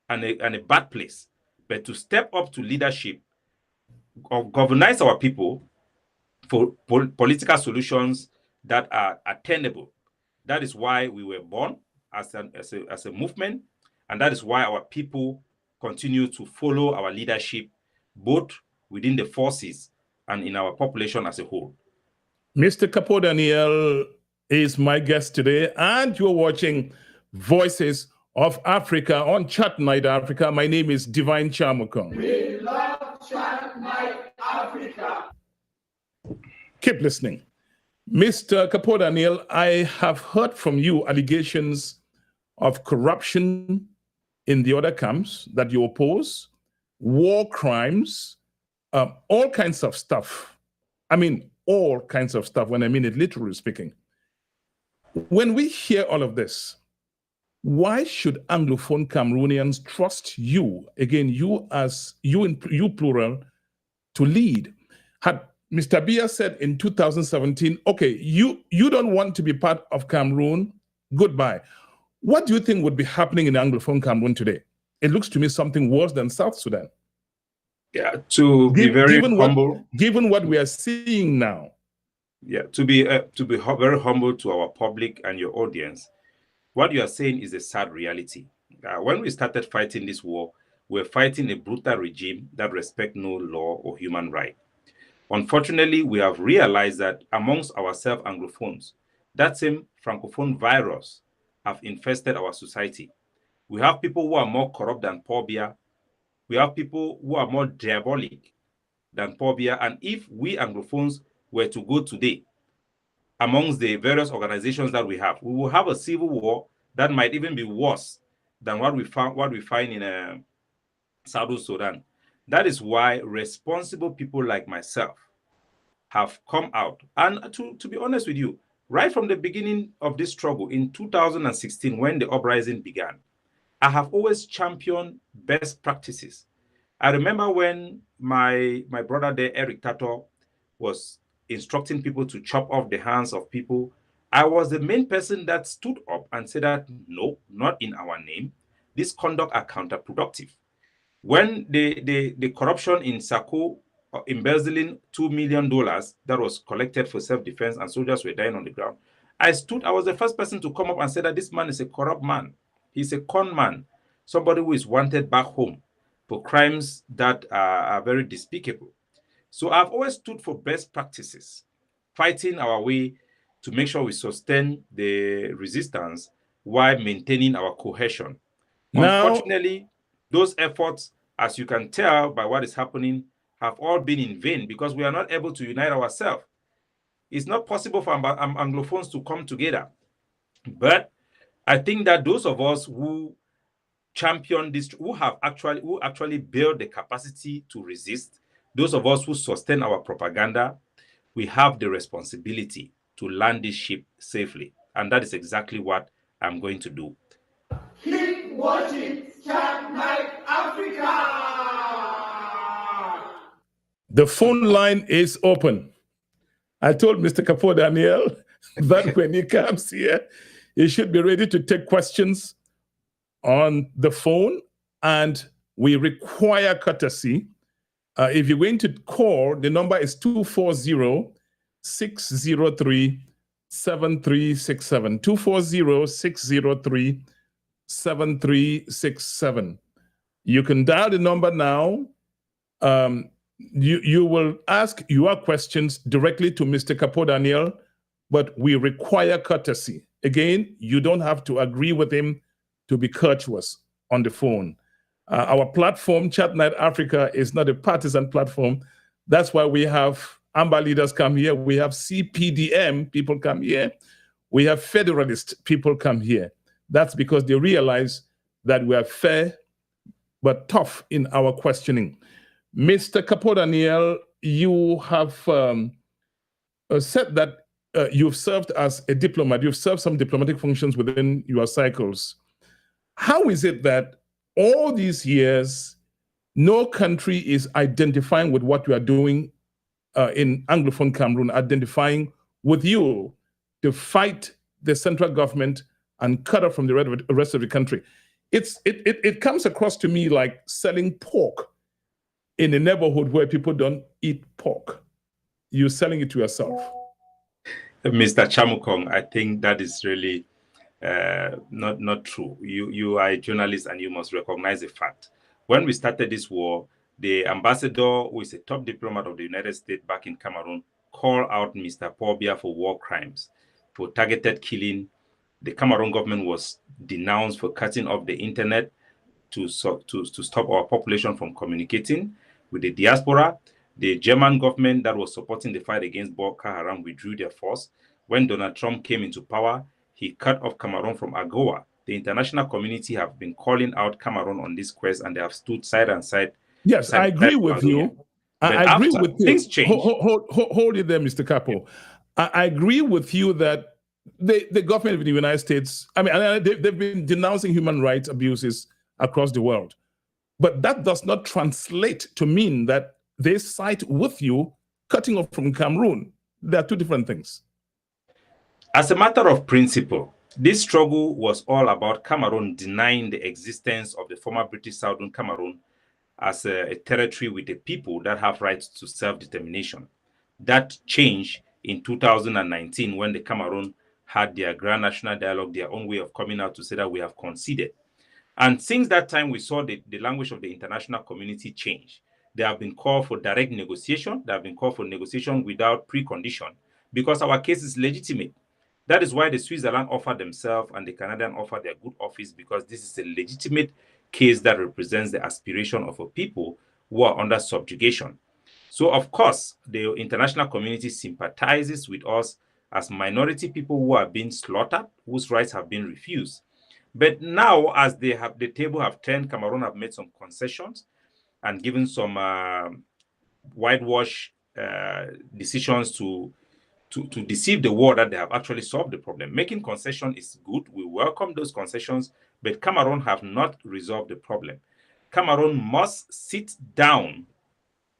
and a bad place, but to step up to leadership, or governize our people for political solutions that are attainable. That is why we were born as a movement, and that is why our people continue to follow our leadership, both within the forces and in our population as a whole. Mr. CapoDaniel is my guest today, and you're watching Voices of Africa on Chat Night Africa. My name is Divine Chamukong. We love Chat Night Africa. Keep listening. Mr. CapoDaniel, I have heard from you allegations of corruption in the other camps that you oppose, war crimes, all kinds of stuff. I mean, all kinds of stuff, when I mean it literally speaking. When we hear all of this, why should Anglophone Cameroonians trust you, again, you plural, to lead? Had Mr. Biya said in 2017, okay, you don't want to be part of Cameroon, goodbye. What do you think would be happening in Anglophone Cameroon today? It looks to me something worse than South Sudan. Yeah, to be very humble. Given what we are seeing now. Yeah, to be very humble to our public and your audience. What you are saying is a sad reality. When we started fighting this war, we're fighting a brutal regime that respects no law or human right. Unfortunately, we have realized that amongst ourselves Anglophones, that same Francophone virus have infested our society. We have people who are more corrupt than Paul Biya. We have people who are more diabolic than Paul Biya. And if we Anglophones were to go today amongst the various organizations that we will have a civil war that might even be worse than what we find in South Sudan. That is why responsible people like myself have come out. And to be honest with you, right from the beginning of this struggle in 2016, when the uprising began, I have always championed best practices. I remember when my brother there, Eric Tato, was instructing people to chop off the hands of people. I was the main person that stood up and said that, no, not in our name. This conduct are counterproductive. When the corruption in Sako, embezzling $2 million that was collected for self-defense and soldiers were dying on the ground, I was the first person to come up and say that this man is a corrupt man. He's a con man, somebody who is wanted back home for crimes that are very despicable. So I've always stood for best practices, fighting our way to make sure we sustain the resistance while maintaining our cohesion. Now, unfortunately, those efforts, as you can tell by what is happening, have all been in vain because we are not able to unite ourselves. It's not possible for Anglophones to come together. But I think that those of us who champion this, who actually build the capacity to resist, those of us who sustain our propaganda, we have the responsibility to land this ship safely. And that is exactly what I'm going to do. Keep watching Chat Night Africa! The phone line is open. I told Mr. CapoDaniel that when he comes here, he should be ready to take questions on the phone, and we require courtesy. If you're going to call, the number is 240-603-7367. 240-603-7367. You can dial the number now. You will ask your questions directly to Mr. CapoDaniel, but we require courtesy. Again, you don't have to agree with him to be courteous on the phone. Our platform, Chat Night Africa, is not a partisan platform. That's why we have AMBA leaders come here. We have CPDM people come here. We have Federalist people come here. That's because they realize that we are fair but tough in our questioning. Mr. CapoDaniel, you have said that you've served as a diplomat. You've served some diplomatic functions within your cycles. How is it that all these years, no country is identifying with what you are doing in Anglophone Cameroon, identifying with you to fight the central government and cut off from the rest of the country? It comes across to me like selling pork in a neighborhood where people don't eat pork. You're selling it to yourself. Mr. Chamukong, I think that is really not true. You are a journalist and you must recognize the fact. When we started this war, the ambassador, who is a top diplomat of the United States back in Cameroon, called out Mr. Paul Biya for war crimes, for targeted killing. The Cameroon government was denounced for cutting off the internet to stop our population from communicating with the diaspora. The German government that was supporting the fight against Boko Haram withdrew their force. When Donald Trump came into power, he cut off Cameroon from AGOA. The international community have been calling out Cameroon on this quest, and they have stood side and side. Yes, I agree with you. I agree with you. Things change. Hold it there, Mr. Capo. I agree with you that the government of the United States, I mean, they've been denouncing human rights abuses across the world. But that does not translate to mean that they side with you cutting off from Cameroon. There are two different things. As a matter of principle, this struggle was all about Cameroon denying the existence of the former British Southern Cameroon as a territory with a people that have rights to self-determination. That changed in 2019 when the Cameroon had their Grand National Dialogue, their own way of coming out to say that we have conceded. And since that time, we saw the language of the international community change. There have been calls for direct negotiation. There have been calls for negotiation without precondition because our case is legitimate. That is why the Switzerland offered themselves and the Canadian offered their good office, because this is a legitimate case that represents the aspiration of a people who are under subjugation. So, of course, the international community sympathizes with us as minority people who are being slaughtered, whose rights have been refused. But now, as the table have turned, Cameroon have made some concessions and given some whitewash decisions to deceive the world that they have actually solved the problem. Making concession is good. We welcome those concessions, but Cameroon have not resolved the problem. Cameroon must sit down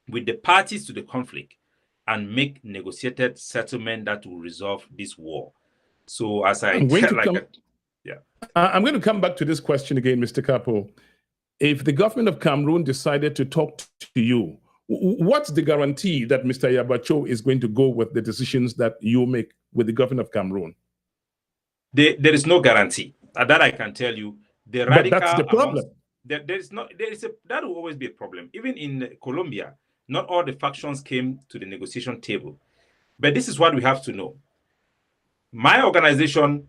with the parties to the conflict and make negotiated settlement that will resolve this war. So as I'm going to come back to this question again, Mr. Capo. If the government of Cameroon decided to talk to you, what's the guarantee that Mr. Yabacho is going to go with the decisions that you make with the government of Cameroon? There is no guarantee. That I can tell you. But that's the problem. That will always be a problem. Even in Colombia, not all the factions came to the negotiation table. But this is what we have to know. My organization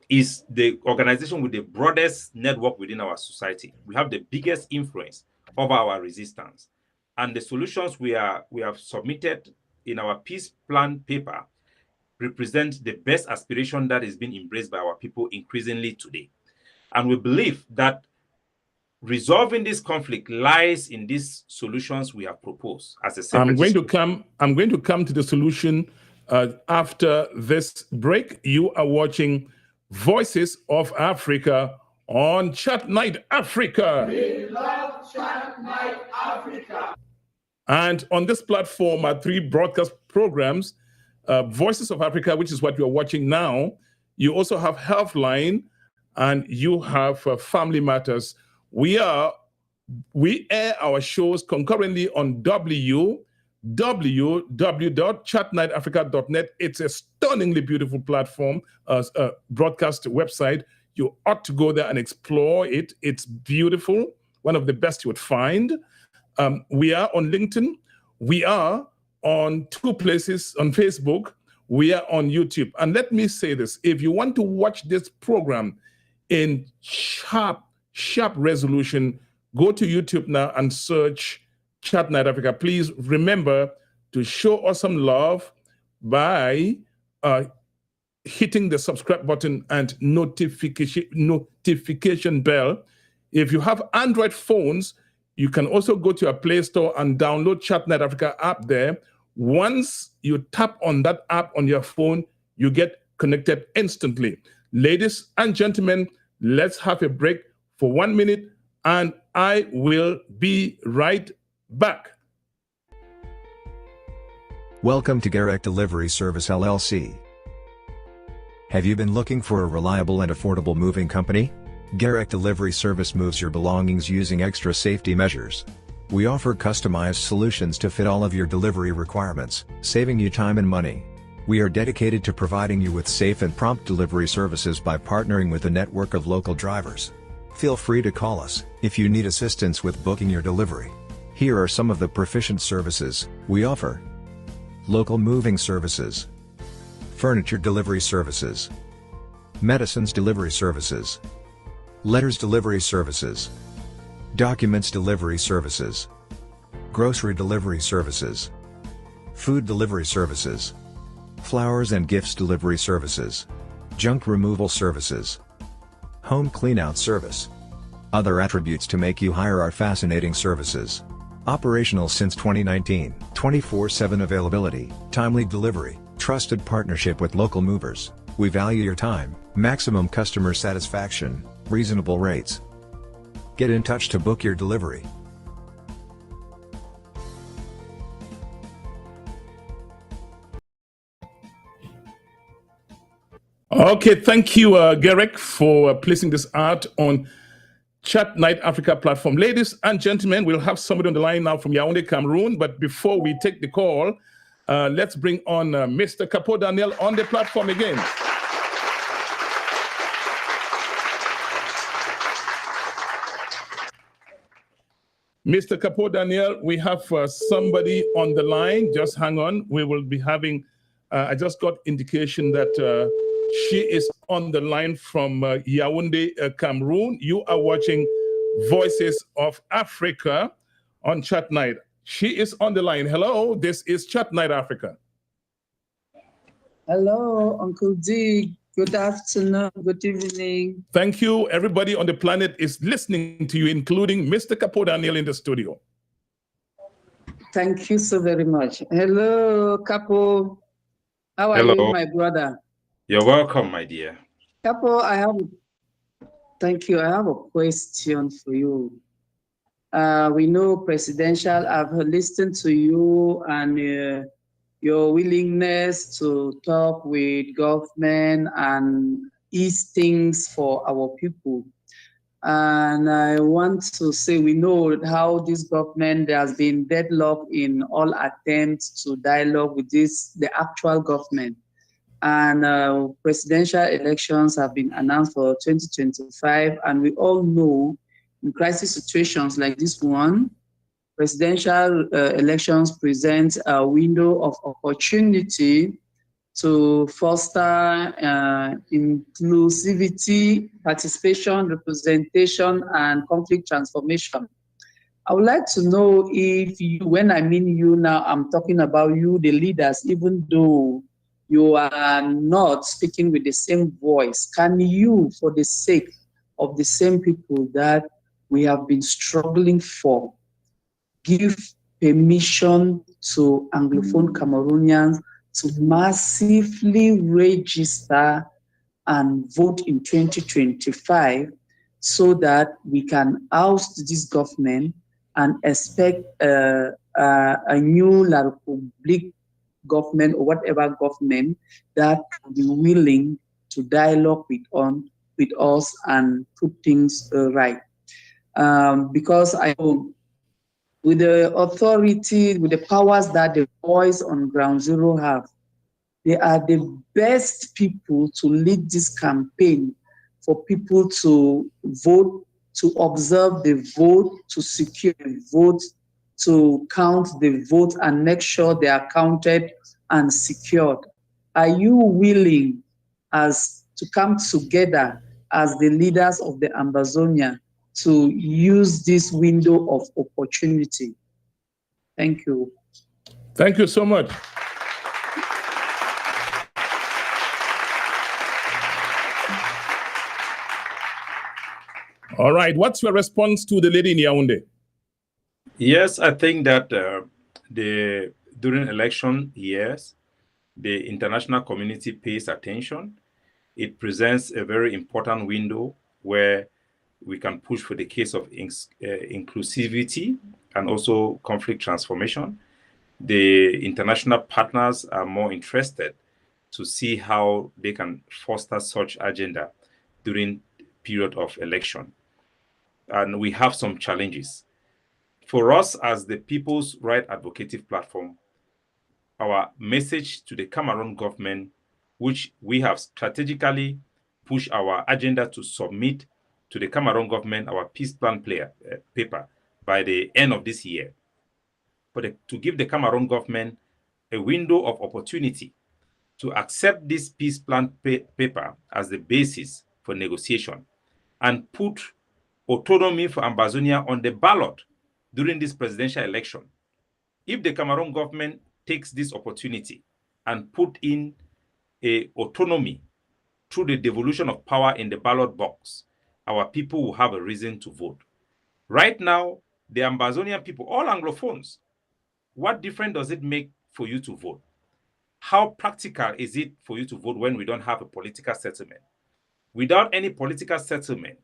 is the organization with the broadest network within our society. We have the biggest influence over our resistance. And the solutions we have submitted in our peace plan paper represent the best aspiration that is being embraced by our people increasingly today. And we believe that resolving this conflict lies in these solutions we have proposed as a separate. I'm going to come to the solution after this break. You are watching Voices of Africa on Chat Night Africa. We love Chat Night Africa. And on this platform are 3 broadcast programs, Voices of Africa, which is what you're watching now. You also have Healthline, and you have Family Matters. We air our shows concurrently on www.chatnightafrica.net. It's a stunningly beautiful platform, broadcast website. You ought to go there and explore it. It's beautiful, one of the best you would find. We are on LinkedIn. We are on 2 places, on Facebook. We are on YouTube. And let me say this, if you want to watch this program in sharp resolution, go to YouTube now and search Chat Night Africa. Please remember to show us some love by hitting the subscribe button and notification bell. If you have Android phones, you can also go to your Play Store and download Chat Night Africa app there. Once you tap on that app on your phone, you get connected instantly. Ladies and gentlemen, let's have a break for 1 minute, and I will be right back. Welcome to Garrett Delivery Service LLC. Have you been looking for a reliable and affordable moving company? Garrett Delivery Service moves your belongings using extra safety measures. We offer customized solutions to fit all of your delivery requirements, saving you time and money. We are dedicated to providing you with safe and prompt delivery services by partnering with a network of local drivers. Feel free to call us if you need assistance with booking your delivery. Here are some of the proficient services we offer: local moving services, furniture delivery services, medicines delivery services, letters delivery services, documents delivery services, grocery delivery services, food delivery services, flowers and gifts delivery services, junk removal services, home cleanout service. Other attributes to make you hire our fascinating services. Operational since 2019, 24/7 availability, timely delivery, trusted partnership with local movers. We value your time, maximum customer satisfaction, reasonable rates. Get in touch to book your delivery. Okay, thank you, Garrick, for placing this art on Chat Night Africa platform. Ladies and gentlemen, we'll have somebody on the line now from Yaoundé, Cameroon. But before we take the call, let's bring on Mr. CapoDaniel on the platform again. Mr. CapoDaniel, we have somebody on the line. Just hang on. We will be having, I just got indication that she is on the line from Yaoundé, Cameroon. You are watching Voices of Africa on Chat Night. She is on the line. Hello, this is Chat Night Africa. Hello, Uncle D. Good afternoon, good evening. Thank you. Everybody on the planet is listening to you, including Mr. CapoDaniel in the studio. Thank you so very much. Hello, Capo. How are you, my brother? You're welcome, my dear. Capo, thank you. I have a question for you. We know presidential, I've listened to you and your willingness to talk with government and ease things for our people. And I want to say, we know how this government, there has been deadlock in all attempts to dialogue with the actual government. And presidential elections have been announced for 2025. And we all know in crisis situations like this one, presidential elections present a window of opportunity to foster inclusivity, participation, representation, and conflict transformation. I would like to know if you, when I mean you now, I'm talking about you, the leaders, even though you are not speaking with the same voice, can you, for the sake of the same people that we have been struggling for, give permission to anglophone Cameroonians to massively register and vote in 2025 so that we can oust this government and expect a a new La Republique government or whatever government that will be willing to dialogue with us and put things right. Because I know with the authority, with the powers that the boys on Ground Zero have, they are the best people to lead this campaign for people to vote, to observe the vote, to secure the vote, to count the vote and make sure they are counted and secured. Are you willing as to come together as the leaders of the Ambazonia to use this window of opportunity? Thank you. Thank you so much. All right, what's your response to the lady in Yaoundé? Yes, I think that during election years, the international community pays attention. It presents a very important window where we can push for the case of inclusivity and also conflict transformation. The international partners are more interested to see how they can foster such agenda during period of election. And we have some challenges. For us as the People's Right Advocative Platform, our message to the Cameroon government, which we have strategically pushed our agenda to submit to the Cameroon government, our peace plan paper by the end of this year, to give the Cameroon government a window of opportunity to accept this peace plan paper as the basis for negotiation and put autonomy for Ambazonia on the ballot during this presidential election. If the Cameroon government takes this opportunity and put in a autonomy through the devolution of power in the ballot box, our people will have a reason to vote. Right now, the Ambazonian people, all Anglophones, what difference does it make for you to vote? How practical is it for you to vote when we don't have a political settlement? Without any political settlement,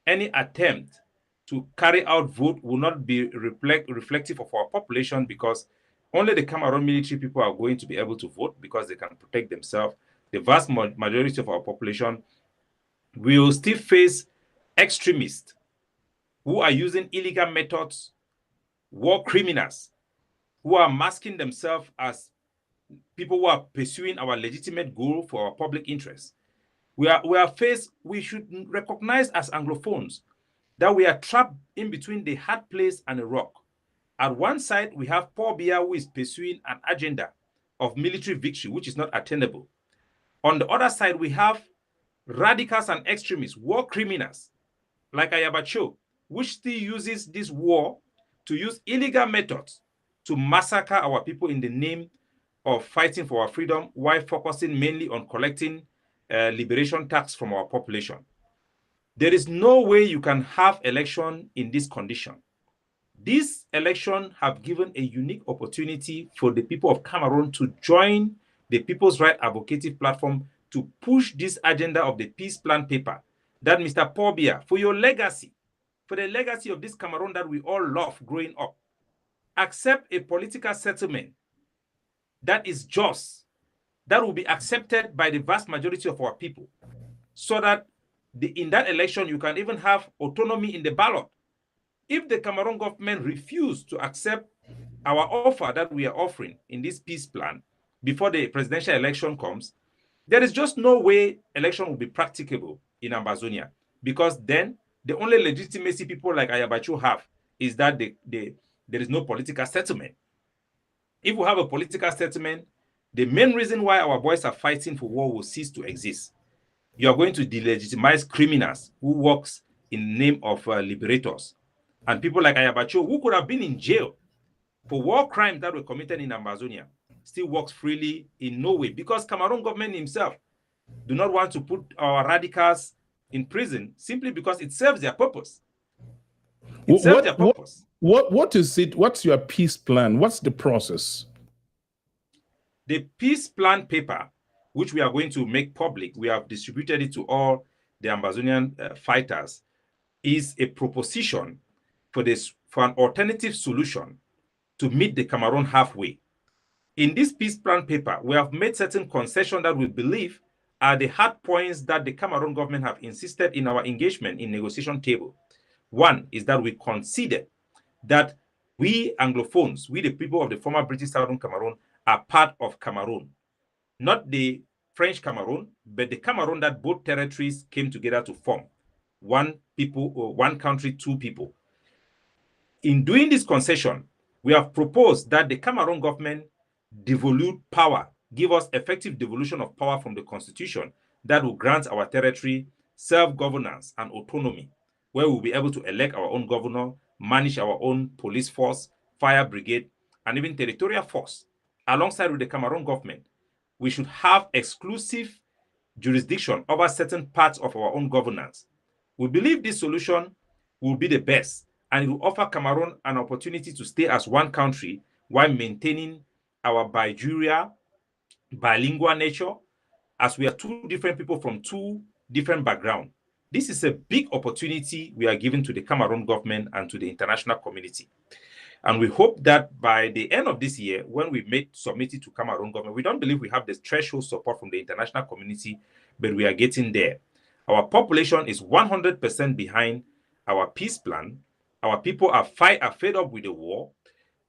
any attempt to carry out vote will not be reflective of our population, because only the Cameroon military people are going to be able to vote because they can protect themselves. The vast majority of our population will still face extremists who are using illegal methods, war criminals who are masking themselves as people who are pursuing our legitimate goal for our public interest. We should recognize as Anglophones that we are trapped in between the hard place and a rock. At one side, we have Paul Biya, who is pursuing an agenda of military victory, which is not attainable. On the other side, we have radicals and extremists, war criminals, like Ayabacho, which still uses this war to use illegal methods to massacre our people in the name of fighting for our freedom, while focusing mainly on collecting liberation tax from our population. There is no way you can have election in this condition. This election have given a unique opportunity for the people of Cameroon to join the People's Right Advocative Platform to push this agenda of the peace plan paper that Mr. Paul Biya, for your legacy, for the legacy of this Cameroon that we all love growing up, accept a political settlement that is just, that will be accepted by the vast majority of our people, so that in that election you can even have autonomy in the ballot. If the Cameroon government refused to accept our offer that we are offering in this peace plan before the presidential election comes, there is just no way election will be practicable in Ambazonia, because then the only legitimacy people like Ayabacho have is that there is no political settlement. If we have a political settlement, the main reason why our boys are fighting for war will cease to exist. You are going to delegitimize criminals who works in the name of liberators. And people like Ayabacho, who could have been in jail for war crimes that were committed in Ambazonia, still works freely in no way, because Cameroon government himself do not want to put our radicals in prison simply because it serves their purpose. It serves their purpose. What is it? What's your peace plan? What's the process? The peace plan paper, which we are going to make public, we have distributed it to all the Ambazonian fighters, is a proposition for an alternative solution to meet the Cameroon halfway. In this peace plan paper, we have made certain concessions that we believe are the hard points that the Cameroon government have insisted in our engagement in negotiation table. One is that we consider that we Anglophones, we the people of the former British Southern Cameroon, are part of Cameroon. Not the French Cameroon, but the Cameroon that both territories came together to form. One people, or one country, two people. In doing this concession, we have proposed that the Cameroon government devolute power, give us effective devolution of power from the constitution that will grant our territory self-governance and autonomy, where we'll be able to elect our own governor, manage our own police force, fire brigade, and even territorial force. Alongside with the Cameroon government, we should have exclusive jurisdiction over certain parts of our own governance. We believe this solution will be the best, and it will offer Cameroon an opportunity to stay as one country while maintaining our bilingual nature, as we are two different people from two different backgrounds. This is a big opportunity we are giving to the Cameroon government and to the international community. And we hope that by the end of this year, when we submit it to Cameroon government, we don't believe we have the threshold support from the international community, but we are getting there. Our population is 100% behind our peace plan. Our people are fed up with the war.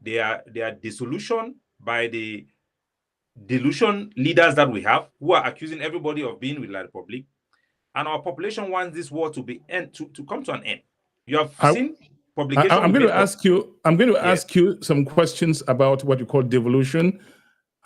They are disillusioned by the delusion leaders that we have, who are accusing everybody of being with La Republic. And our population wants this war to come to an end. You have seen publications. I'm going to ask you some questions about what you call devolution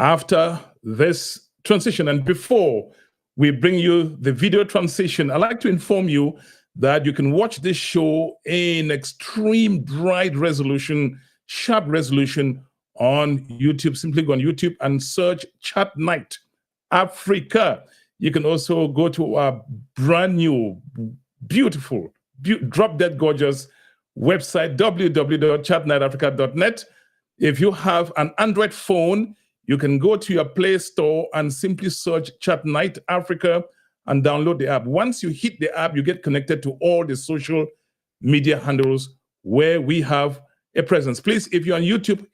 after this transition. And before we bring you the video transition, I'd like to inform you that you can watch this show in extreme bright resolution, sharp resolution on YouTube. Simply go on YouTube and search Chat Night Africa. You can also go to our brand new, beautiful, drop-dead gorgeous website, www.chatnightafrica.net. If you have an Android phone, you can go to your Play Store and simply search Chat Night Africa and download the app. Once you hit the app, you get connected to all the social media handles where we have a presence. Please, if you're on YouTube,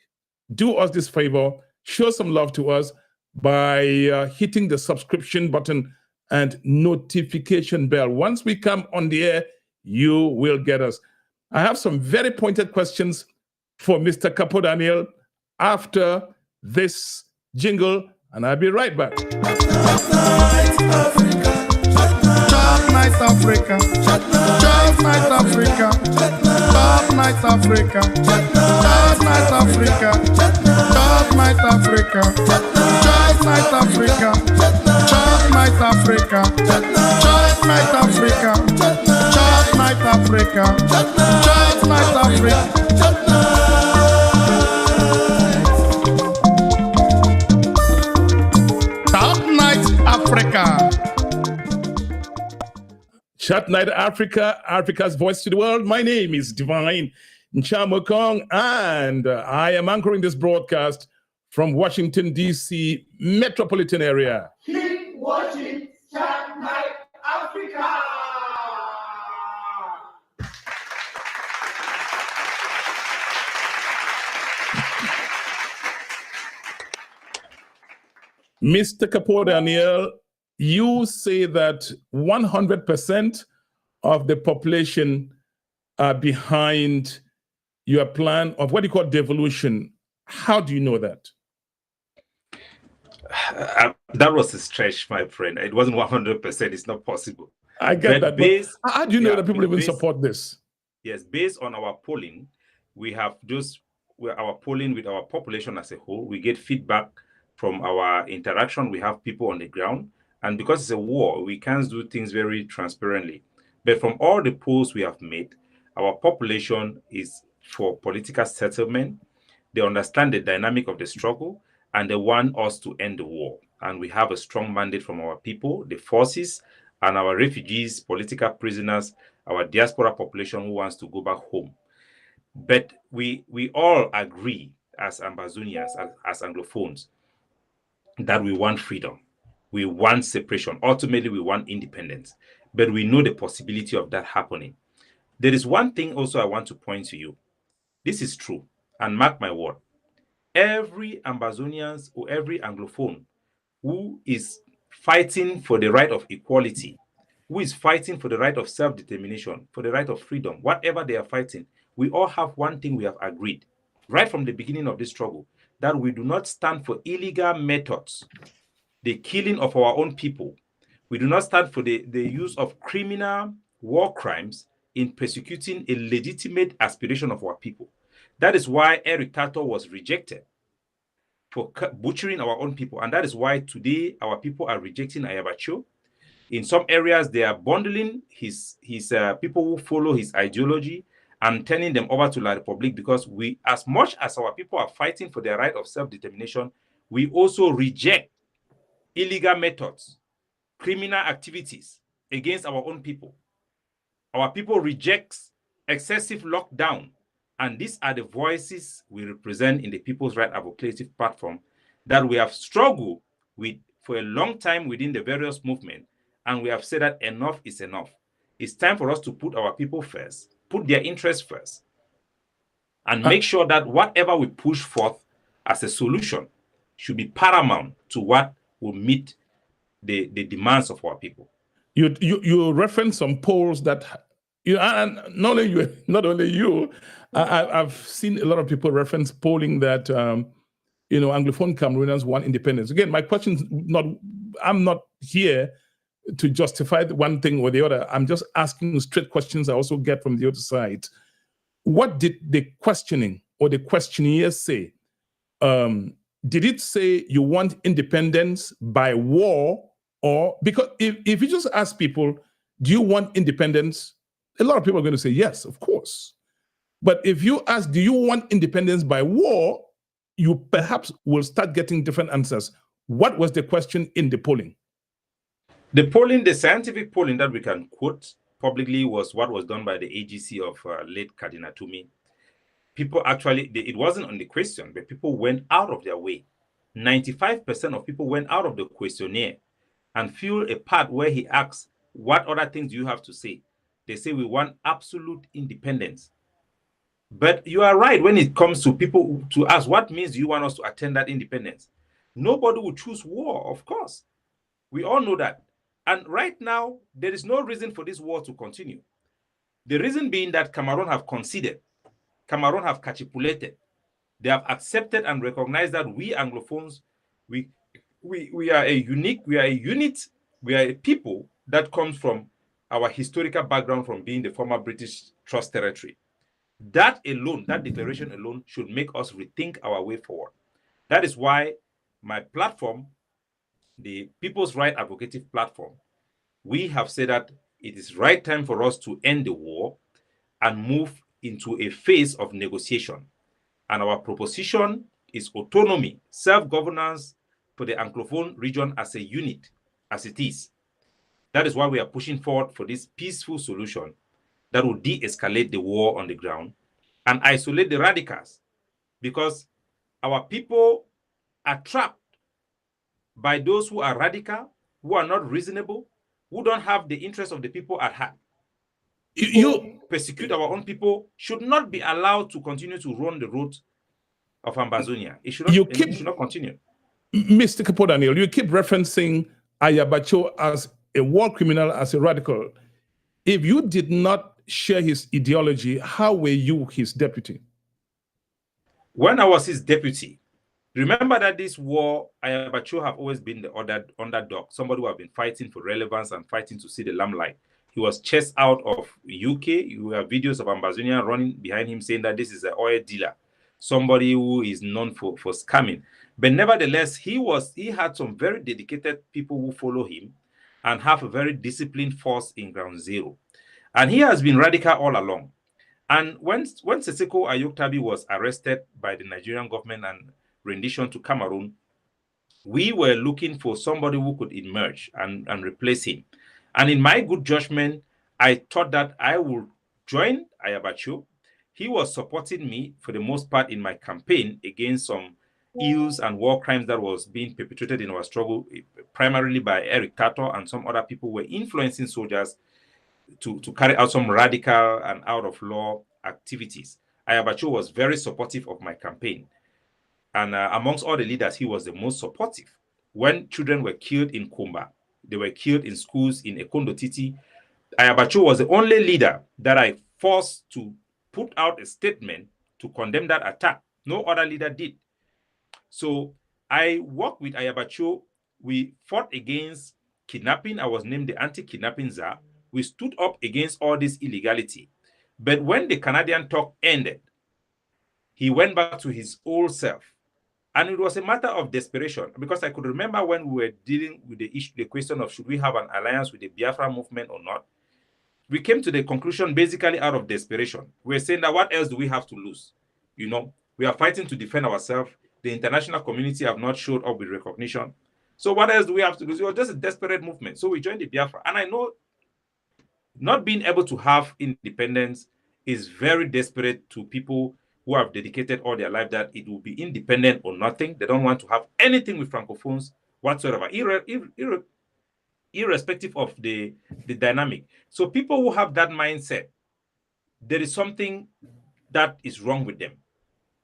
do us this favor, show some love to us by hitting the subscription button and notification bell. Once we come on the air, you will get us. I have some very pointed questions for Mr. CapoDaniel after this jingle, and I'll be right back. Chat Night Africa, Chat Night Africa, Chat Night Africa, Chat Night Africa, Chat Night Africa, Chat Night Africa, Chat Night Africa, Chat Night Africa, Chat Night Africa, Chat Night Africa. Chat Night Africa, Africa's voice to the world. My name is Divine Nchamokong, and I am anchoring this broadcast from Washington, D.C. metropolitan area. Keep watching Chat Night Africa. Mr. CapoDaniel, you say that 100% of the population are behind your plan of what you call devolution. How do you know that? That was a stretch, my friend. It wasn't 100%. It's not possible. I get that. But how do you know that people even support this? Yes, based on our polling, we have our polling with our population as a whole. We get feedback from our interaction. We have people on the ground. And because it's a war, we can't do things very transparently. But from all the polls we have made, our population is for political settlement. They understand the dynamic of the struggle, and they want us to end the war. And we have a strong mandate from our people, the forces, and our refugees, political prisoners, our diaspora population who wants to go back home. But we all agree as Ambazonians, as Anglophones, that we want freedom. We want separation. Ultimately, we want independence. But we know the possibility of that happening. There is one thing also I want to point to you. This is true. And mark my word. every Ambazonians or every Anglophone who is fighting for the right of equality, who is fighting for the right of self-determination, for the right of freedom, whatever they are fighting, we all have one thing we have agreed right from the beginning of this struggle, that we do not stand for illegal methods, the killing of our own people. We do not stand for the use of criminal war crimes in persecuting a legitimate aspiration of our people. That is why Eric Tato was rejected for butchering our own people. And that is why today our people are rejecting Ayabacho. In some areas, they are bundling his people who follow his ideology and turning them over to La Republique, because we, as much as our people are fighting for their right of self-determination, we also reject illegal methods, criminal activities against our own people. Our people reject excessive lockdown. And these are the voices we represent in the People's Right Advocacy platform that we have struggled with for a long time within the various movements. And we have said that enough is enough. It's time for us to put our people first, put their interests first, and make sure that whatever we push forth as a solution should be paramount to what will meet the demands of our people. You reference some polls that, and not only you, I've seen a lot of people reference polling that Anglophone Cameroonians want independence. Again, my question I'm not here to justify one thing or the other. I'm just asking straight questions I also get from the other side. What did the questioning or the questionnaire say? Did it say you want independence by war? Or because if you just ask people, do you want independence? A lot of people are going to say yes, of course. But if you ask, do you want independence by war? You perhaps will start getting different answers. What was the question in the polling? The scientific polling that we can quote publicly was what was done by the AGC of late Cardinal Tumi. People actually, it wasn't on the question, but people went out of their way. 95% of people went out of the questionnaire and fill a part where he asks, what other things do you have to say? They say we want absolute independence. But you are right when it comes to people to ask, what means do you want us to attain that independence? Nobody will choose war, of course. We all know that. And right now, there is no reason for this war to continue. The reason being that Cameroon have conceded. Cameroon have capitulated. They have accepted and recognized that we Anglophones, we are a unit, we are a people that comes from our historical background from being the former British Trust Territory. That alone, that declaration alone, should make us rethink our way forward. That is why my platform, the People's Right Advocative Platform, we have said that it is right time for us to end the war and move into a phase of negotiation. And our proposition is autonomy, self-governance for the Anglophone region as a unit, as it is. That is why we are pushing forward for this peaceful solution that will de-escalate the war on the ground and isolate the radicals, because our people are trapped by those who are radical, who are not reasonable, who don't have the interests of the people at heart. You persecute our own people should not be allowed to continue to run the road of Ambazonia. It should not continue. Mr. CapoDaniel, you keep referencing Ayabacho as a war criminal, as a radical. If you did not share his ideology, how were you his deputy? When I was his deputy, remember that this war, Ayabacho have always been the underdog, somebody who have been fighting for relevance and fighting to see the limelight. He was chased out of UK. You have videos of Ambazonia running behind him saying that this is an oil dealer, somebody who is known for scamming. But nevertheless, he had some very dedicated people who follow him and have a very disciplined force in Ground Zero. And he has been radical all along. And when Seseko Ayoktabi was arrested by the Nigerian government and rendition to Cameroon, we were looking for somebody who could emerge and replace him. And in my good judgment, I thought that I would join Ayabacho. He was supporting me for the most part in my campaign against some ills and war crimes that was being perpetrated in our struggle, primarily by Eric Tato and some other people who were influencing soldiers to carry out some radical and out of law activities. Ayabacho was very supportive of my campaign. And amongst all the leaders, he was the most supportive. When children were killed in Kumba, they were killed in schools in Ekondo Titi, Ayabacho was the only leader that I forced to put out a statement to condemn that attack. No other leader did. So I worked with Ayabacho. We fought against kidnapping. I was named the anti-kidnapping czar. We stood up against all this illegality. But when the Canadian talk ended, he went back to his old self. And it was a matter of desperation, because I could remember when we were dealing with the issue, the question of should we have an alliance with the Biafra movement or not. We came to the conclusion basically out of desperation. We're saying that what else do we have to lose? You know, we are fighting to defend ourselves. The international community have not showed up with recognition. So what else do we have to lose? It was just a desperate movement. So we joined the Biafra. And I know not being able to have independence is very desperate to people who have dedicated all their life that it will be independent or nothing. They don't want to have anything with Francophones whatsoever, irrespective of the dynamic. So people who have that mindset, there is something that is wrong with them.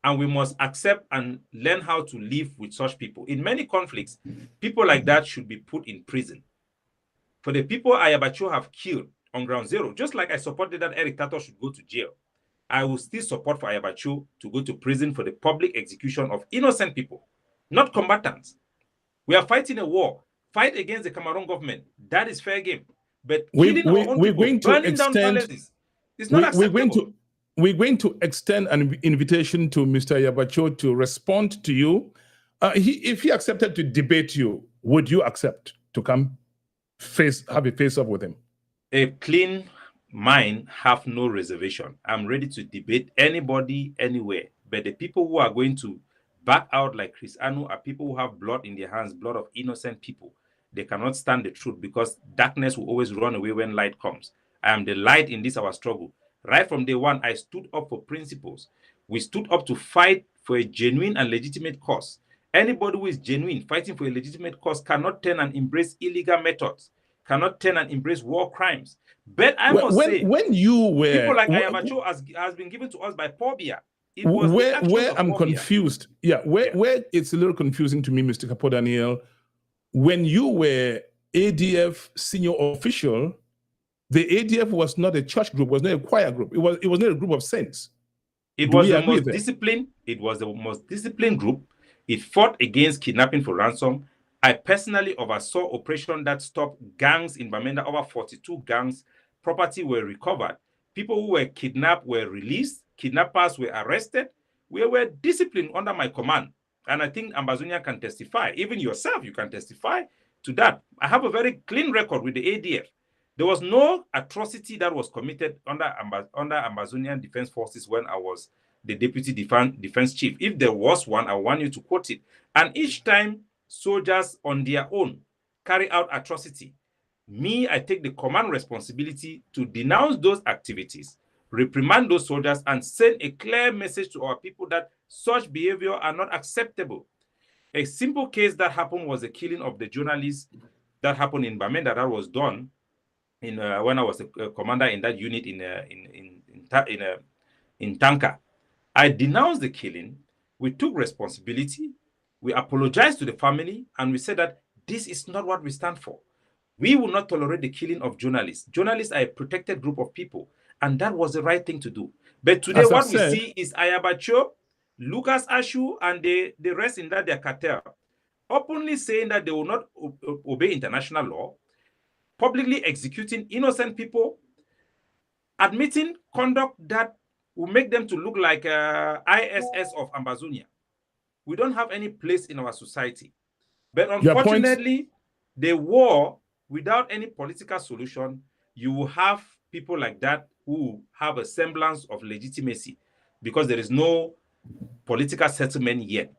And we must accept and learn how to live with such people. In many conflicts, people like that should be put in prison. For the people Ayabacho have killed on ground zero, just like I supported that Eric Tato should go to jail, I will still support for Ayabacho to go to prison for the public execution of innocent people, not combatants. We are fighting a war. Fight against the Cameroon government. That is fair game. But killing our own people, burning down palaces, is not acceptable. We're going to extend an invitation to Mr. Ayabacho to respond to you. If he accepted to debate you, would you accept to come have a face-off with him? A clean mind have no reservation. I'm ready to debate anybody, anywhere. But the people who are going to back out like Chris Anu are people who have blood in their hands, blood of innocent people. They cannot stand the truth because darkness will always run away when light comes. I am the light in this our struggle. Right from day one, I stood up for principles. We stood up to fight for a genuine and legitimate cause. Anybody who is genuine, fighting for a legitimate cause, cannot turn and embrace illegal methods, cannot turn and embrace war crimes. But I must say, when you were people like Ayabacho has been given to us by Pobia. It was where I'm confused. Yeah, where it's a little confusing to me, Mr. CapoDaniel. When you were ADF senior official, the ADF was not a church group, was not a choir group. It was not a group of saints. It was the most disciplined. It was the most disciplined group. It fought against kidnapping for ransom. I personally oversaw operation that stopped gangs in Bamenda. Over 42 gangs, property were recovered. People who were kidnapped were released. Kidnappers were arrested. We were disciplined under my command. And I think Ambazonia can testify. Even yourself, you can testify to that. I have a very clean record with the ADF. There was no atrocity that was committed under Ambazonian Defense Forces when I was the Deputy Defense Chief. If there was one, I want you to quote it. And each time soldiers on their own carry out atrocity, I take the command responsibility to denounce those activities, reprimand those soldiers, and send a clear message to our people that such behavior are not acceptable. A simple case that happened was the killing of the journalist that happened in Bamenda. That was done when I was a commander in that unit in Tanka. I denounced the killing. We took responsibility. We apologized to the family, and we said that this is not what we stand for. We will not tolerate the killing of journalists. Journalists are a protected group of people, and that was the right thing to do. But today, what we see is Ayabacho, Lucas Ashu, and the rest in that their cartel openly saying that they will not obey international law, publicly executing innocent people, admitting conduct that will make them to look like ISS of Ambazonia. We don't have any place in our society. But unfortunately, the war, without any political solution, you will have people like that who have a semblance of legitimacy because there is no political settlement yet.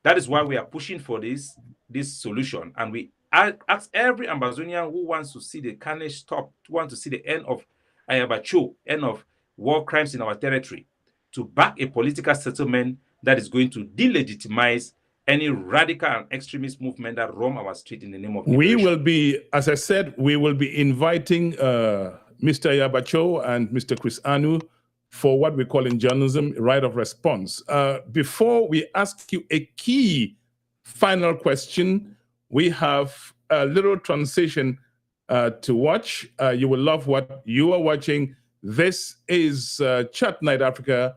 That is why we are pushing for this solution. And we ask every Ambazonian who wants to see the carnage stop, who wants to see the end of Ayabacho, end of war crimes in our territory, to back a political settlement that is going to delegitimize any radical and extremist movement that roam our street in the name of liberation. We will be, as I said, we will be inviting Mr. Ayabacho and Mr. Chris Anu for what we call in journalism right of response. Before we ask you a key final question, we have a little transition to watch. You will love what you are watching. This is Chat Night Africa.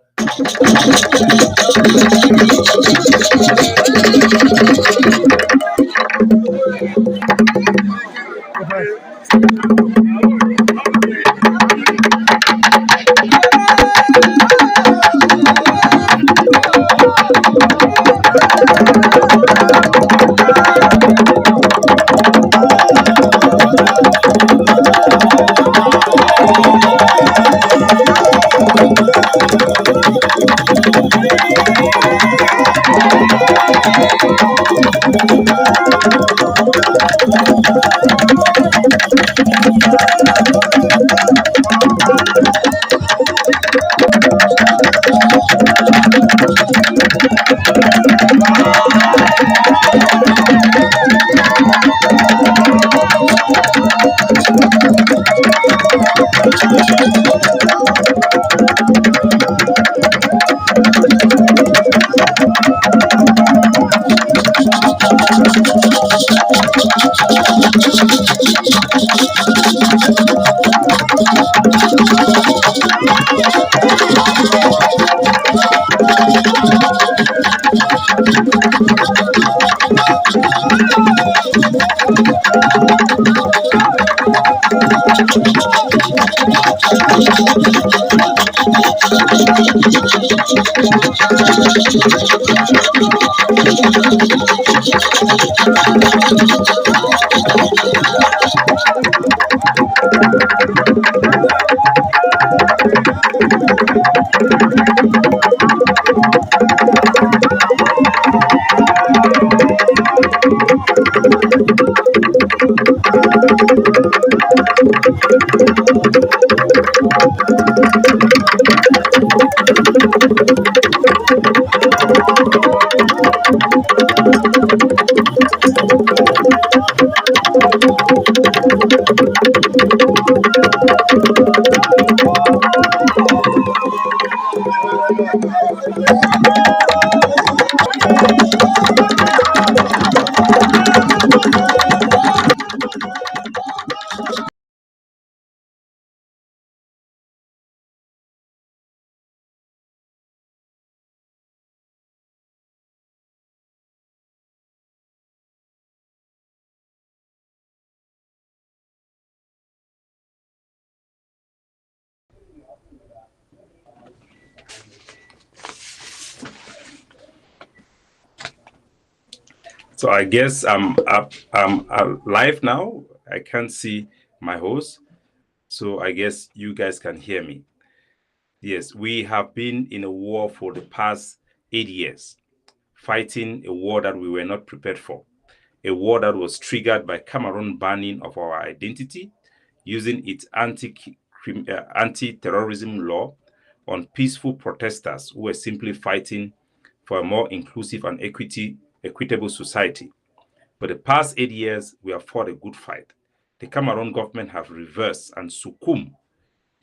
So I guess I'm live now. I can't see my host. So I guess you guys can hear me. Yes, we have been in a war for the past 8 years, fighting a war that we were not prepared for. A war that was triggered by Cameroon banning of our identity, using its anti-terrorism law on peaceful protesters who were simply fighting for a more inclusive and equitable society. For the past 8 years, we have fought a good fight. The Cameroon government have reversed and succumbed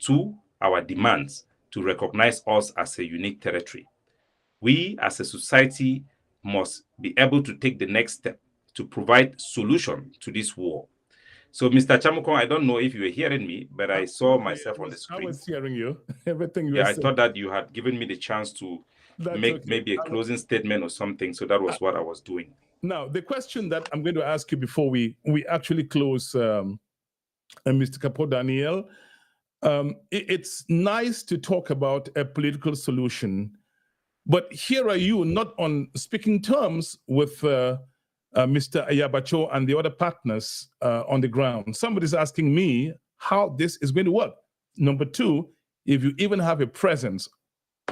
to our demands to recognize us as a unique territory. We as a society must be able to take the next step to provide solution to this war. So, Mr. Chamukong, I don't know if you were hearing me, but I saw myself on the screen. I was hearing you. Everything you were saying. I thought that you had given me the chance to make maybe a closing statement or something. So that was what I was doing. Now, the question that I'm going to ask you before we actually close, Mr. CapoDaniel, it's nice to talk about a political solution, but here are you not on speaking terms with Mr. Ayabacho and the other partners on the ground. Somebody's asking me how this is going to work. Number two, if you even have a presence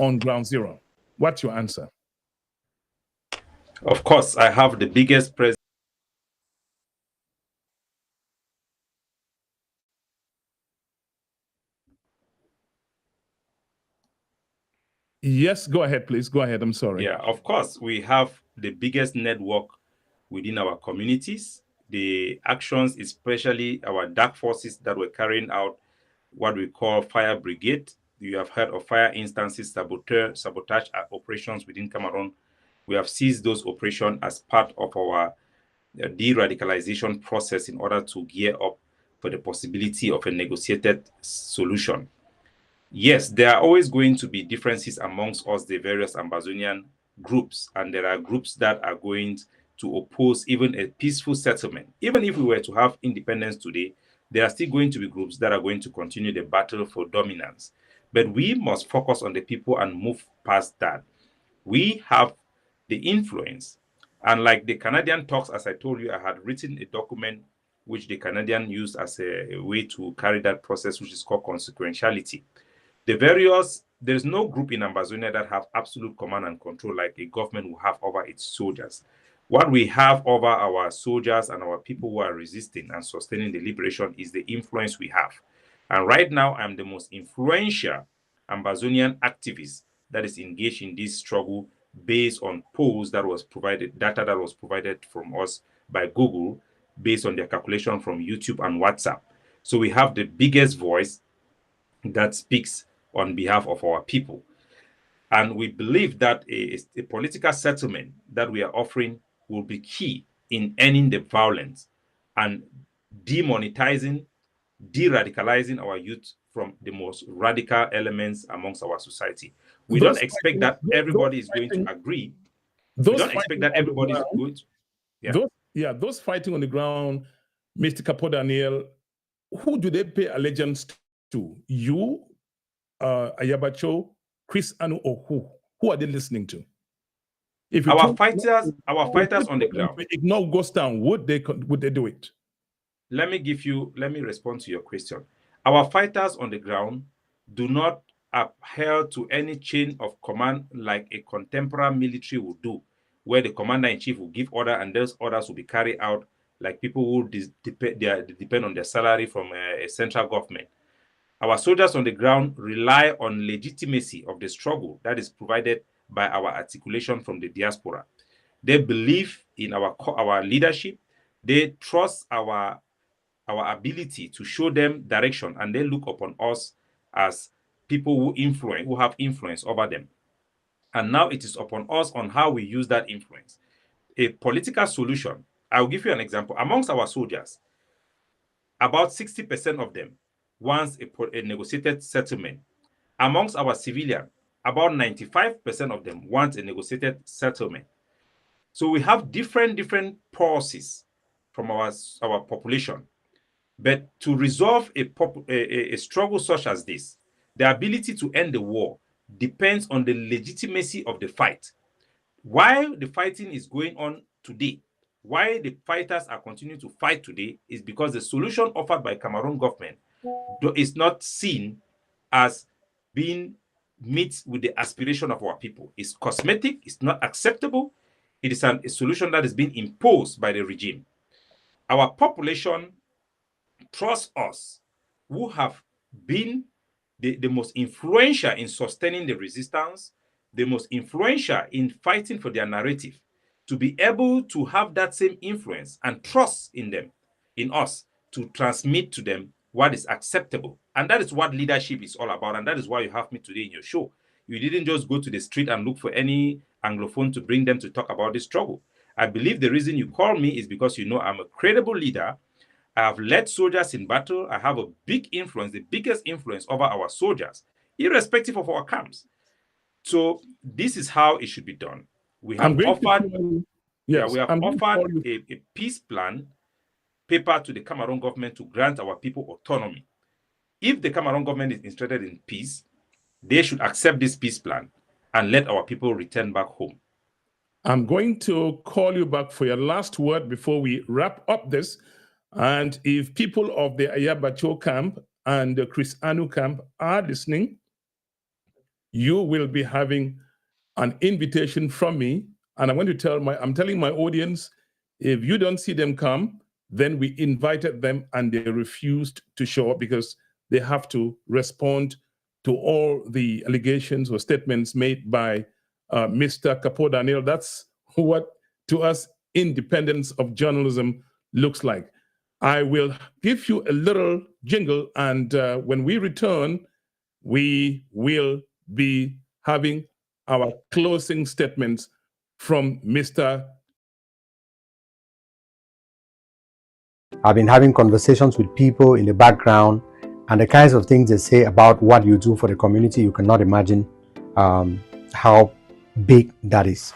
on ground zero. What's your answer? Of course, I have the biggest presence. Yes, go ahead, please. Go ahead. I'm sorry. Yeah, of course, we have the biggest network within our communities. The actions, especially our dark forces that were carrying out what we call fire brigade, You have heard of fire instances, sabotage operations within Cameroon. We have seized those operations as part of our de-radicalization process in order to gear up for the possibility of a negotiated solution. Yes, there are always going to be differences amongst us, the various Ambazonian groups, and there are groups that are going to oppose even a peaceful settlement. Even if we were to have independence today, there are still going to be groups that are going to continue the battle for dominance. But we must focus on the people and move past that. We have the influence. And like the Canadian talks, as I told you, I had written a document which the Canadian used as a way to carry that process, which is called consequentiality. There's no group in Ambazonia that have absolute command and control like a government will have over its soldiers. What we have over our soldiers and our people who are resisting and sustaining the liberation is the influence we have. And right now, I'm the most influential Ambazonian activist that is engaged in this struggle based on polls that was provided, data that was provided from us by Google, based on their calculation from YouTube and WhatsApp. So we have the biggest voice that speaks on behalf of our people. And we believe that a political settlement that we are offering will be key in ending the violence and demonetizing, de-radicalizing our youth from the most radical elements amongst our society. We don't expect that everybody is going to agree. We don't expect that everybody is going to. Those fighting on the ground, Mr. CapoDaniel, who do they pay allegiance to? You, Ayabacho, Chris Anu, or who? Who are they listening to? If our fighters on the ground ignore Ghost Town, would they do it? Let me respond to your question. Our fighters on the ground do not adhere to any chain of command like a contemporary military would do, where the commander-in-chief will give order and those orders will be carried out like people who depend on their salary from a central government. Our soldiers on the ground rely on legitimacy of the struggle that is provided by our articulation from the diaspora. They believe in our leadership. They trust our ability to show them direction, and they look upon us as people who have influence over them. And now it is upon us on how we use that influence. A political solution, I'll give you an example. Amongst our soldiers, about 60% of them wants a negotiated settlement. Amongst our civilians, about 95% of them want a negotiated settlement. So we have different policies from our population. But to resolve a struggle such as this, the ability to end the war depends on the legitimacy of the fight. Why the fighting is going on today, why the fighters are continuing to fight today, is because the solution offered by Cameroon government is not seen as being meets with the aspiration of our people. It's cosmetic, it's not acceptable. It is a solution that is being imposed by the regime. Our population trust us, who have been the most influential in sustaining the resistance, the most influential in fighting for their narrative, to be able to have that same influence and trust in them, in us, to transmit to them what is acceptable. And that is what leadership is all about. And that is why you have me today in your show. You didn't just go to the street and look for any anglophone to bring them to talk about this struggle. I believe the reason you call me is because you know I'm a credible leader. I have led soldiers in battle. I have a big influence, the biggest influence over our soldiers, irrespective of our camps. So this is how it should be done. We have offered a peace plan paper to the Cameroon government to grant our people autonomy. If the Cameroon government is interested in peace, they should accept this peace plan and let our people return back home. I'm going to call you back for your last word before we wrap up this. And if people of the Ayabacho camp and the Chris Anu camp are listening, you will be having an invitation from me. And I'm telling my audience, if you don't see them come, then we invited them and they refused to show up because they have to respond to all the allegations or statements made by Mr. CapoDaniel. That's what, to us, independence of journalism looks like. I will give you a little jingle, and when we return, we will be having our closing statements from Mr. I've been having conversations with people in the background, and the kinds of things they say about what you do for the community, you cannot imagine how big that is.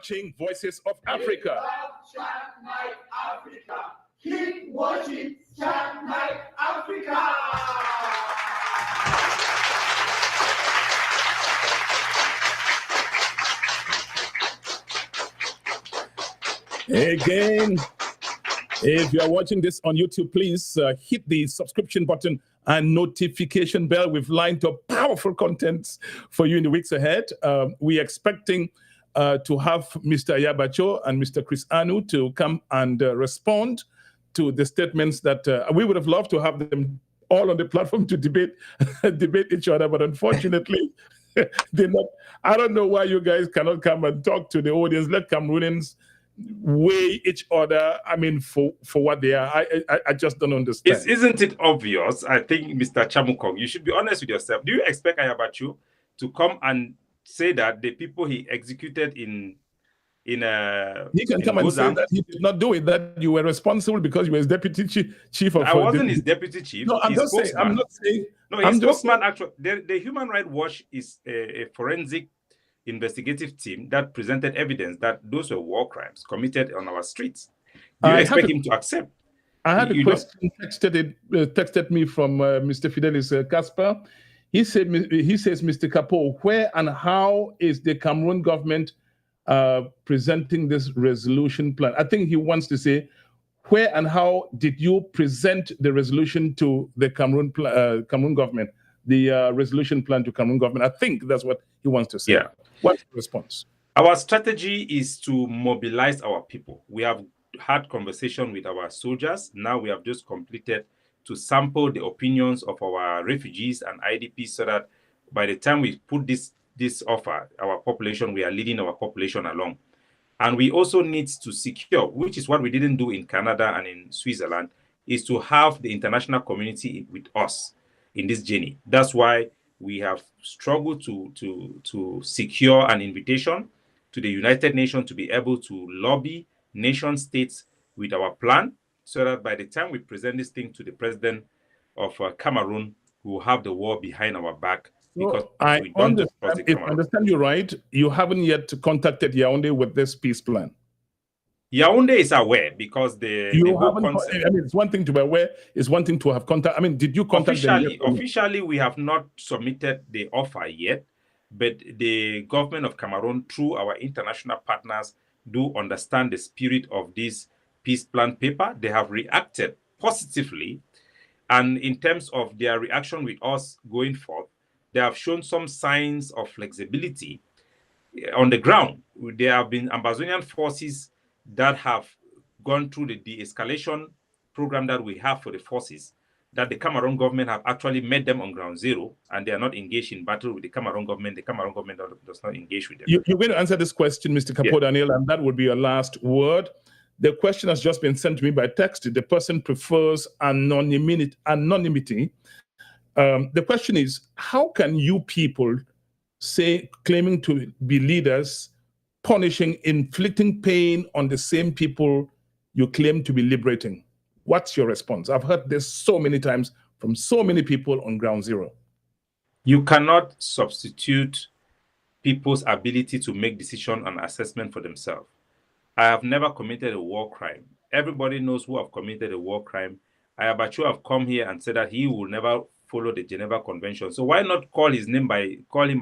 watching Voices of Africa. Keep watching Chat Night Africa. Again, if you are watching this on YouTube, please hit the subscription button and notification bell. We've lined up powerful contents for you in the weeks ahead. We're expecting to have Mr. Yabacho and Mr. Chris Anu to come and respond to the statements that we would have loved to have them all on the platform to debate each other, but unfortunately, they're not. I don't know why you guys cannot come and talk to the audience. Let Cameroonians weigh each other. I mean, for what they are. I just don't understand. Isn't it obvious? I think, Mr. Chamukong, you should be honest with yourself. Do you expect Ayabachu to come and say that the people he executed in he can come and say that he did not do it, that you were responsible because you were his deputy chief of... I wasn't his deputy chief. No, I'm not saying... No, his spokesman, actually, the Human Rights Watch is a forensic investigative team that presented evidence that those were war crimes committed on our streets. Do you expect him to accept? I had a question texted me from Mr. Fidelis Casper. He says, Mr. Capo, where and how is the Cameroon government presenting this resolution plan? I think he wants to say, where and how did you present the resolution to the Cameroon government, the resolution plan to Cameroon government? I think that's what he wants to say. Yeah. What's the response? Our strategy is to mobilize our people. We have had conversation with our soldiers. Now we have just completed to sample the opinions of our refugees and IDPs so that by the time we put this offer, our population, we are leading our population along. And we also need to secure, which is what we didn't do in Canada and in Switzerland, is to have the international community with us in this journey. That's why we have struggled to secure an invitation to the United Nations to be able to lobby nation states with our plan, so that by the time we present this thing to the president of Cameroon, we will have the war behind our back. Because we don't if I understand you right, you haven't yet contacted Yaoundé with this peace plan. Yaoundé is aware because it's one thing to be aware, it's one thing to have contact. I mean, did you contact them? Officially, we have not submitted the offer yet, but the government of Cameroon, through our international partners, do understand the spirit of this peace plan paper. They have reacted positively, and in terms of their reaction with us going forth, they have shown some signs of flexibility on the ground. There have been Ambazonian forces that have gone through the de-escalation program that we have for the forces, that the Cameroon government have actually met them on ground zero, and they are not engaged in battle with the Cameroon government. The Cameroon government does not engage with them. You're going to answer this question, Mr. CapoDaniel, and that would be your last word. The question has just been sent to me by text. The person prefers anonymity. The question is, how can you people say, claiming to be leaders, punishing, inflicting pain on the same people you claim to be liberating? What's your response? I've heard this so many times from so many people on ground zero. You cannot substitute people's ability to make decision and assessment for themselves. I have never committed a war crime. Everybody knows who have committed a war crime. Ayabacho have come here and said that he will never follow the Geneva Convention. So why not call him by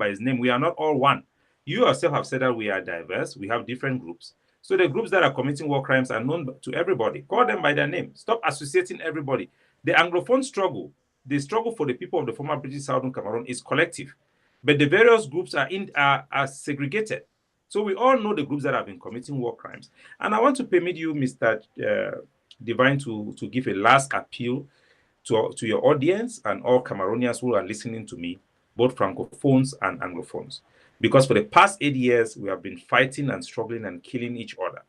his name? We are not all one. You yourself have said that we are diverse. We have different groups. So the groups that are committing war crimes are known to everybody. Call them by their name. Stop associating everybody. The anglophone struggle, the struggle for the people of the former British Southern Cameroon is collective. But the various groups are segregated. So we all know the groups that have been committing war crimes. And I want to permit you, Mr. Divine, to give a last appeal to your audience and all Cameroonians who are listening to me, both Francophones and Anglophones. Because for the past 8 years, we have been fighting and struggling and killing each other.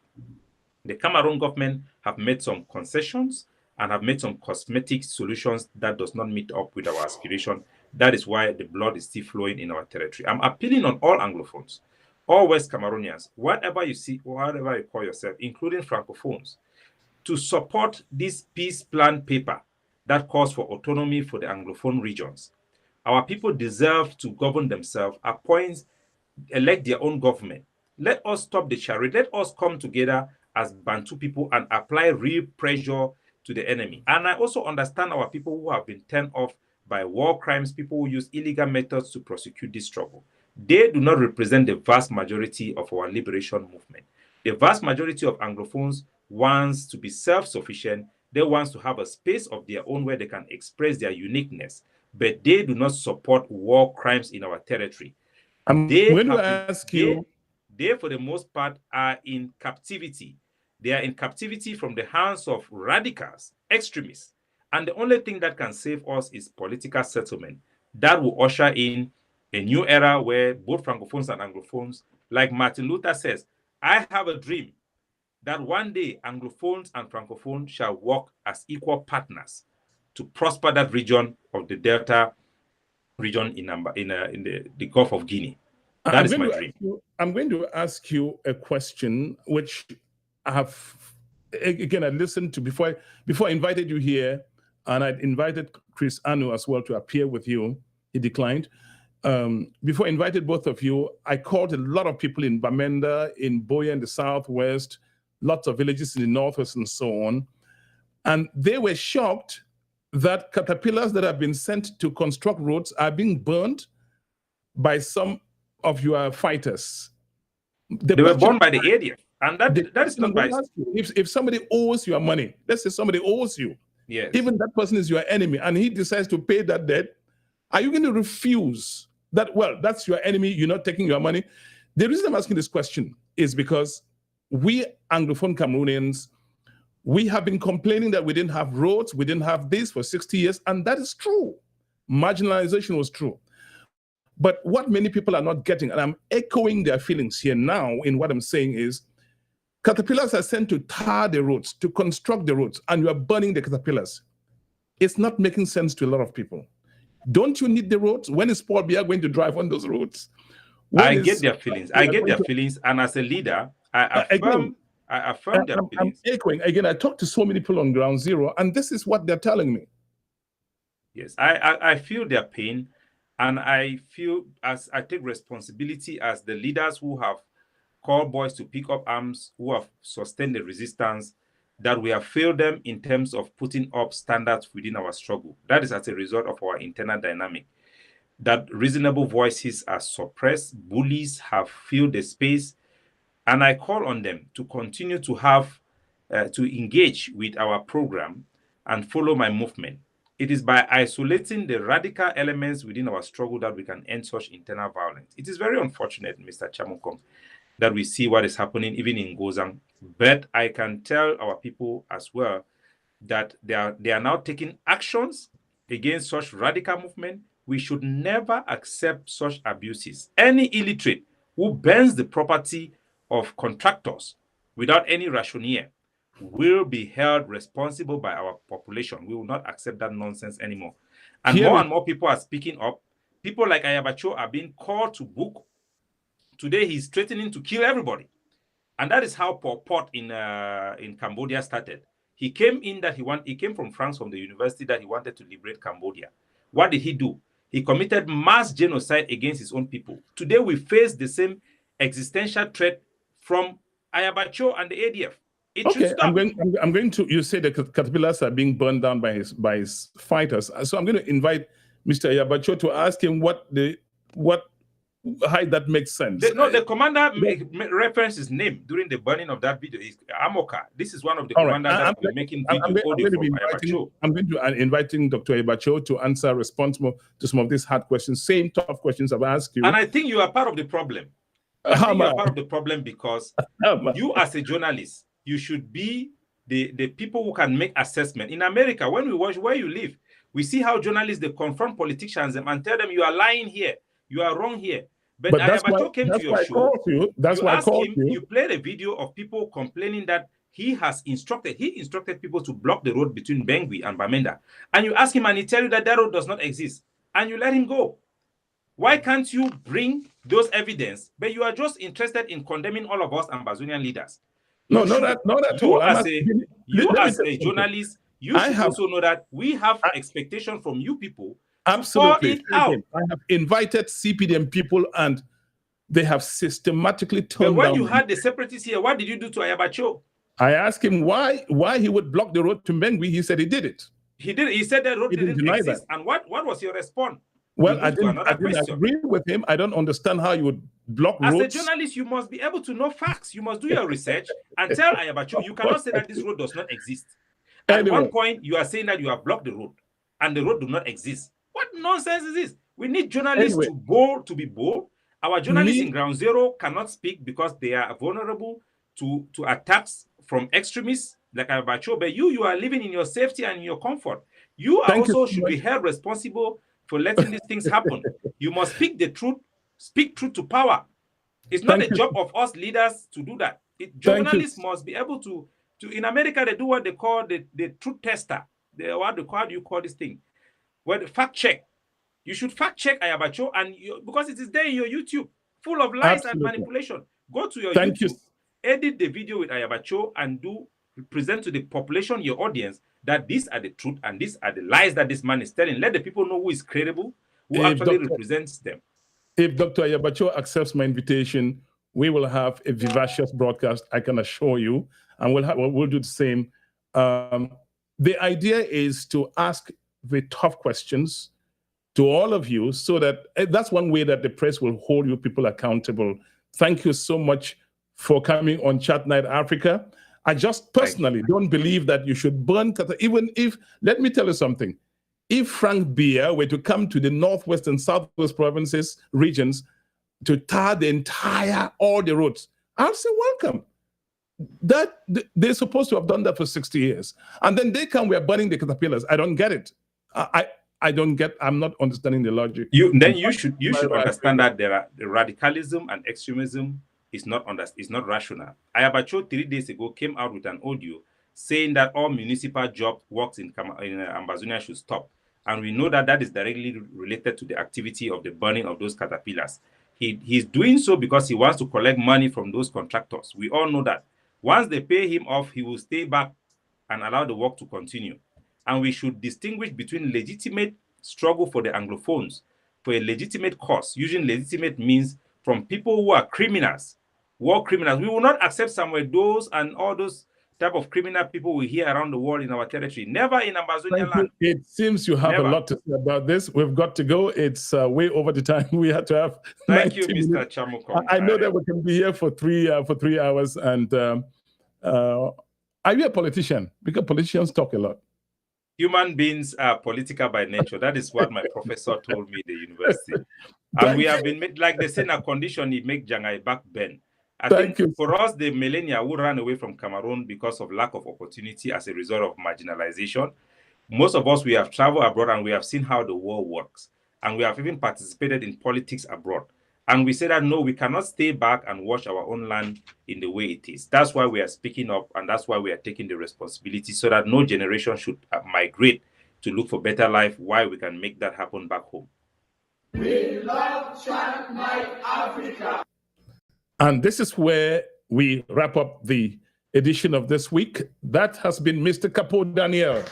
The Cameroon government have made some concessions and have made some cosmetic solutions that does not meet up with our aspiration. That is why the blood is still flowing in our territory. I'm appealing on all Anglophones, all West Cameroonians, whatever you see, whatever you call yourself, including Francophones, to support this peace plan paper that calls for autonomy for the Anglophone regions. Our people deserve to govern themselves, elect their own government. Let us stop the charade. Let us come together as Bantu people and apply real pressure to the enemy. And I also understand our people who have been turned off by war crimes, people who use illegal methods to prosecute this struggle. They do not represent the vast majority of our liberation movement. The vast majority of Anglophones wants to be self-sufficient. They want to have a space of their own where they can express their uniqueness, but they do not support war crimes in our territory. They, for the most part, are in captivity. They are in captivity from the hands of radicals, extremists. And the only thing that can save us is political settlement. That will usher in a new era where both Francophones and Anglophones, like Martin Luther says, I have a dream that one day Anglophones and Francophones shall work as equal partners to prosper that region of the Delta region in the Gulf of Guinea. That is my dream. I'm going to ask you a question, which I have, again, I listened to before I invited you here, and I'd invited Chris Anu as well to appear with you. He declined. Before I invited both of you, I called a lot of people in Bamenda, in Boya in the southwest, lots of villages in the northwest and so on. And they were shocked that caterpillars that have been sent to construct roads are being burned by some of your fighters. They were burned by the ADF. And that is not by... If somebody owes you money, let's say somebody owes you, yes, even that person is your enemy, and he decides to pay that debt, are you going to refuse that? Well, that's your enemy, you're not taking your money. The reason I'm asking this question is because we Anglophone Cameroonians, we have been complaining that we didn't have roads, we didn't have this for 60 years, and that is true. Marginalization was true. But what many people are not getting, and I'm echoing their feelings here now in what I'm saying, is caterpillars are sent to tar the roads, to construct the roads, and you are burning the caterpillars. It's not making sense to a lot of people. Don't you need the roads? When is Paul Biya going to drive on those roads? I get their feelings. I get their feelings. And as a leader, I affirm their feelings. I'm echoing. Again, I talk to so many people on ground zero, and this is what they're telling me. Yes, I feel their pain, and I feel as I take responsibility as the leaders who have called boys to pick up arms, who have sustained the resistance, that we have failed them in terms of putting up standards within our struggle. That is as a result of our internal dynamic. That reasonable voices are suppressed, bullies have filled the space, and I call on them to continue to have, to engage with our program and follow my movement. It is by isolating the radical elements within our struggle that we can end such internal violence. It is very unfortunate, Mr. Chamokong, that we see what is happening even in Gozang. But I can tell our people as well that they are now taking actions against such radical movement. We should never accept such abuses. Any illiterate who burns the property of contractors without any rationale will be held responsible by our population. We will not accept that nonsense anymore. And more people are speaking up. People like Ayabacho are being called to book. Today, he's threatening to kill everybody. And that is how Pol Pot in Cambodia started. He came from France, from the university, that he wanted to liberate Cambodia. What did he do? He committed mass genocide against his own people. Today, we face the same existential threat from Ayabacho and the ADF. Okay, I'm going to, you say the caterpillars are being burned down by his fighters. So I'm going to invite Mr. Ayabacho to ask him how that makes sense. The commander referenced his name during the burning of that video. Is Amoka. This is one of the commanders that will be making video. I'm going to inviting Dr. Ayabacho to answer responsible to some of these hard questions, same tough questions I've asked you. And I think you are part of the problem. I think you are part of the problem because you, as a journalist, you should be the people who can make assessment. In America, when we watch where you live, we see how journalists, they confront politicians and tell them, you are lying here, you are wrong here. But Ayabacho came to your show. You played a video of people complaining that he instructed people to block the road between Bengui and Bamenda. And you ask him and he tell you that that road does not exist. And you let him go. Why can't you bring those evidence? But you are just interested in condemning all of us Ambazonian leaders. No, not at all. You as a journalist, you should also know that we have expectation from you people. Absolutely. I have invited CPDM people and they have systematically turned down. But when you had the separatists here, what did you do to Ayabacho? I asked him why he would block the road to Bengui. He said he did it. He did. He said that road didn't exist. And what was your response? Well, I didn't agree with him. I don't understand how you would block roads. As a journalist, you must be able to know facts. You must do your research and tell Ayabacho, you cannot say that this road does not exist. At one point, you are saying that you have blocked the road and the road does not exist. What nonsense is this? We need journalists to be bold. Our journalists in Ground Zero cannot speak because they are vulnerable to attacks from extremists like Ayabacho. But you are living in your safety and in your comfort. You also should be held responsible for letting these things happen. You must speak the truth, speak truth to power. It's not a job of us leaders to do that. Journalists must be able to. In America, they do what they call the truth tester. How do you call this thing? Well, the fact check. You should fact check Ayabacho, and because it is there in your YouTube, full of lies and manipulation. Go to your YouTube, edit the video with Ayabacho, and present to the population, your audience, that these are the truth and these are the lies that this man is telling. Let the people know who is credible, who actually represents them. If Dr. Ayabacho accepts my invitation, we will have a vivacious broadcast, I can assure you, and we'll do the same. The idea is to ask the tough questions to all of you, so that that's one way that the press will hold you people accountable. Thank you so much for coming on Chat Night Africa. I just personally don't believe that you should burn Qatar, even if, let me tell you something, if Frank Biya were to come to the Northwest and Southwest provinces, regions, to tar all the roads, I'll say welcome. That they're supposed to have done that for 60 years. And then they come, we're burning the caterpillars. I don't get it. I'm not understanding the logic. You should understand that the radicalism and extremism is not rational. Ayabacho 3 days ago came out with an audio saying that all municipal job works in Ambazonia should stop. And we know that is directly related to the activity of the burning of those caterpillars. He's doing so because he wants to collect money from those contractors. We all know that. Once they pay him off, he will stay back and allow the work to continue. And we should distinguish between legitimate struggle for the anglophones, for a legitimate cause. Using legitimate means from people who are criminals, war criminals. We will not accept Samuel Doe's and all those type of criminal people we hear around the world in our territory. Never in Ambazonia land. It seems you have a lot to say about this. We've got to go. It's way over the time we had to have. Thank you, Mr. Chamukong. I know that we can be here for 3 hours. And are you a politician? Because politicians talk a lot. Human beings are political by nature. That is what my professor told me at the university. And we have been made, like they say, in a condition, it make Jangai back bend. I think for us, the millennia who ran away from Cameroon because of lack of opportunity as a result of marginalization. Most of us, we have traveled abroad and we have seen how the world works. And we have even participated in politics abroad. And we say that, no, we cannot stay back and watch our own land in the way it is. That's why we are speaking up, and that's why we are taking the responsibility so that no generation should migrate to look for better life, while we can make that happen back home. We love Chat Night Africa. And this is where we wrap up the edition of this week. That has been Mr. CapoDaniel.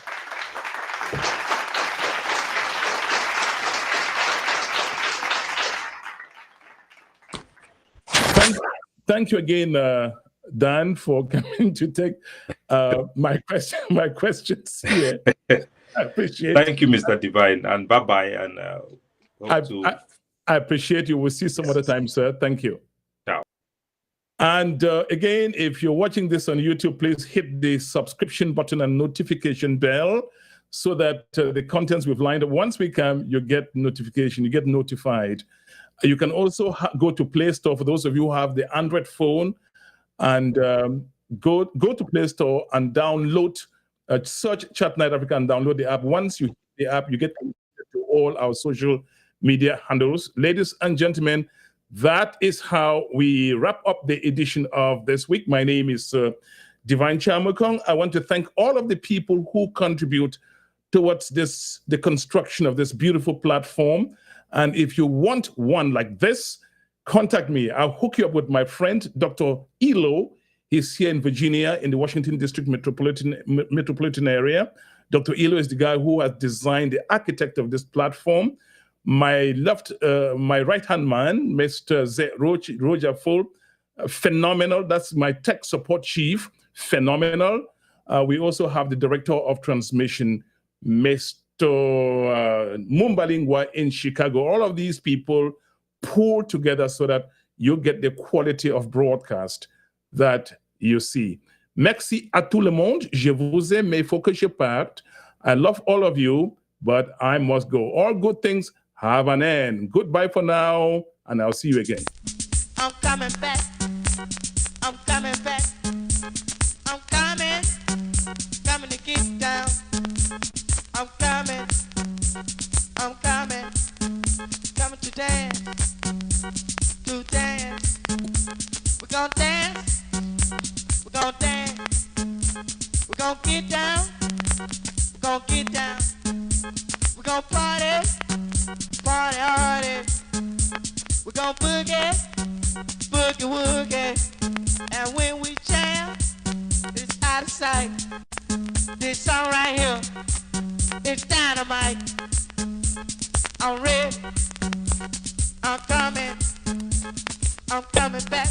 Thank you again, Dan, for coming to take my questions here. I appreciate it. Thank you, Mr. Divine, and bye-bye. And I appreciate you. We'll see some other time, sir. Thank you. Ciao. And again, if you're watching this on YouTube, please hit the subscription button and notification bell so that the contents we've lined up, once we come, you get notification, you get notified. You can also go to Play Store for those of you who have the Android phone, and go to Play Store and download, search Chat Night Africa and download the app. Once you hit the app, you get to all our social media handles. Ladies and gentlemen, that is how we wrap up the edition of this week. My name is Divine Chamukong. I want to thank all of the people who contribute towards the construction of this beautiful platform. And if you want one like this, contact me. I'll hook you up with my friend, Dr. Elo. He's here in Virginia in the Washington District metropolitan area. Dr. Elo is the guy who has designed the architect of this platform. My right-hand man, Mr. Roger Full, phenomenal. That's my tech support chief, phenomenal. We also have the director of transmission, Mr. Mumbalingwa in Chicago. All of these people pull together so that you get the quality of broadcast that you see. Merci à tout le monde. Je vous aime, mais il faut que je parte. I love all of you, but I must go. All good things have an end. Goodbye for now, and I'll see you again. I'm coming back. I'm coming back. I'm coming to get down. I'm coming to dance, We're gonna dance, we're gonna get down, we're gonna party hardy, we're gonna boogie woogie, and when we jam, it's out of sight. This song right here, it's dynamite. I'm ready, I'm coming back.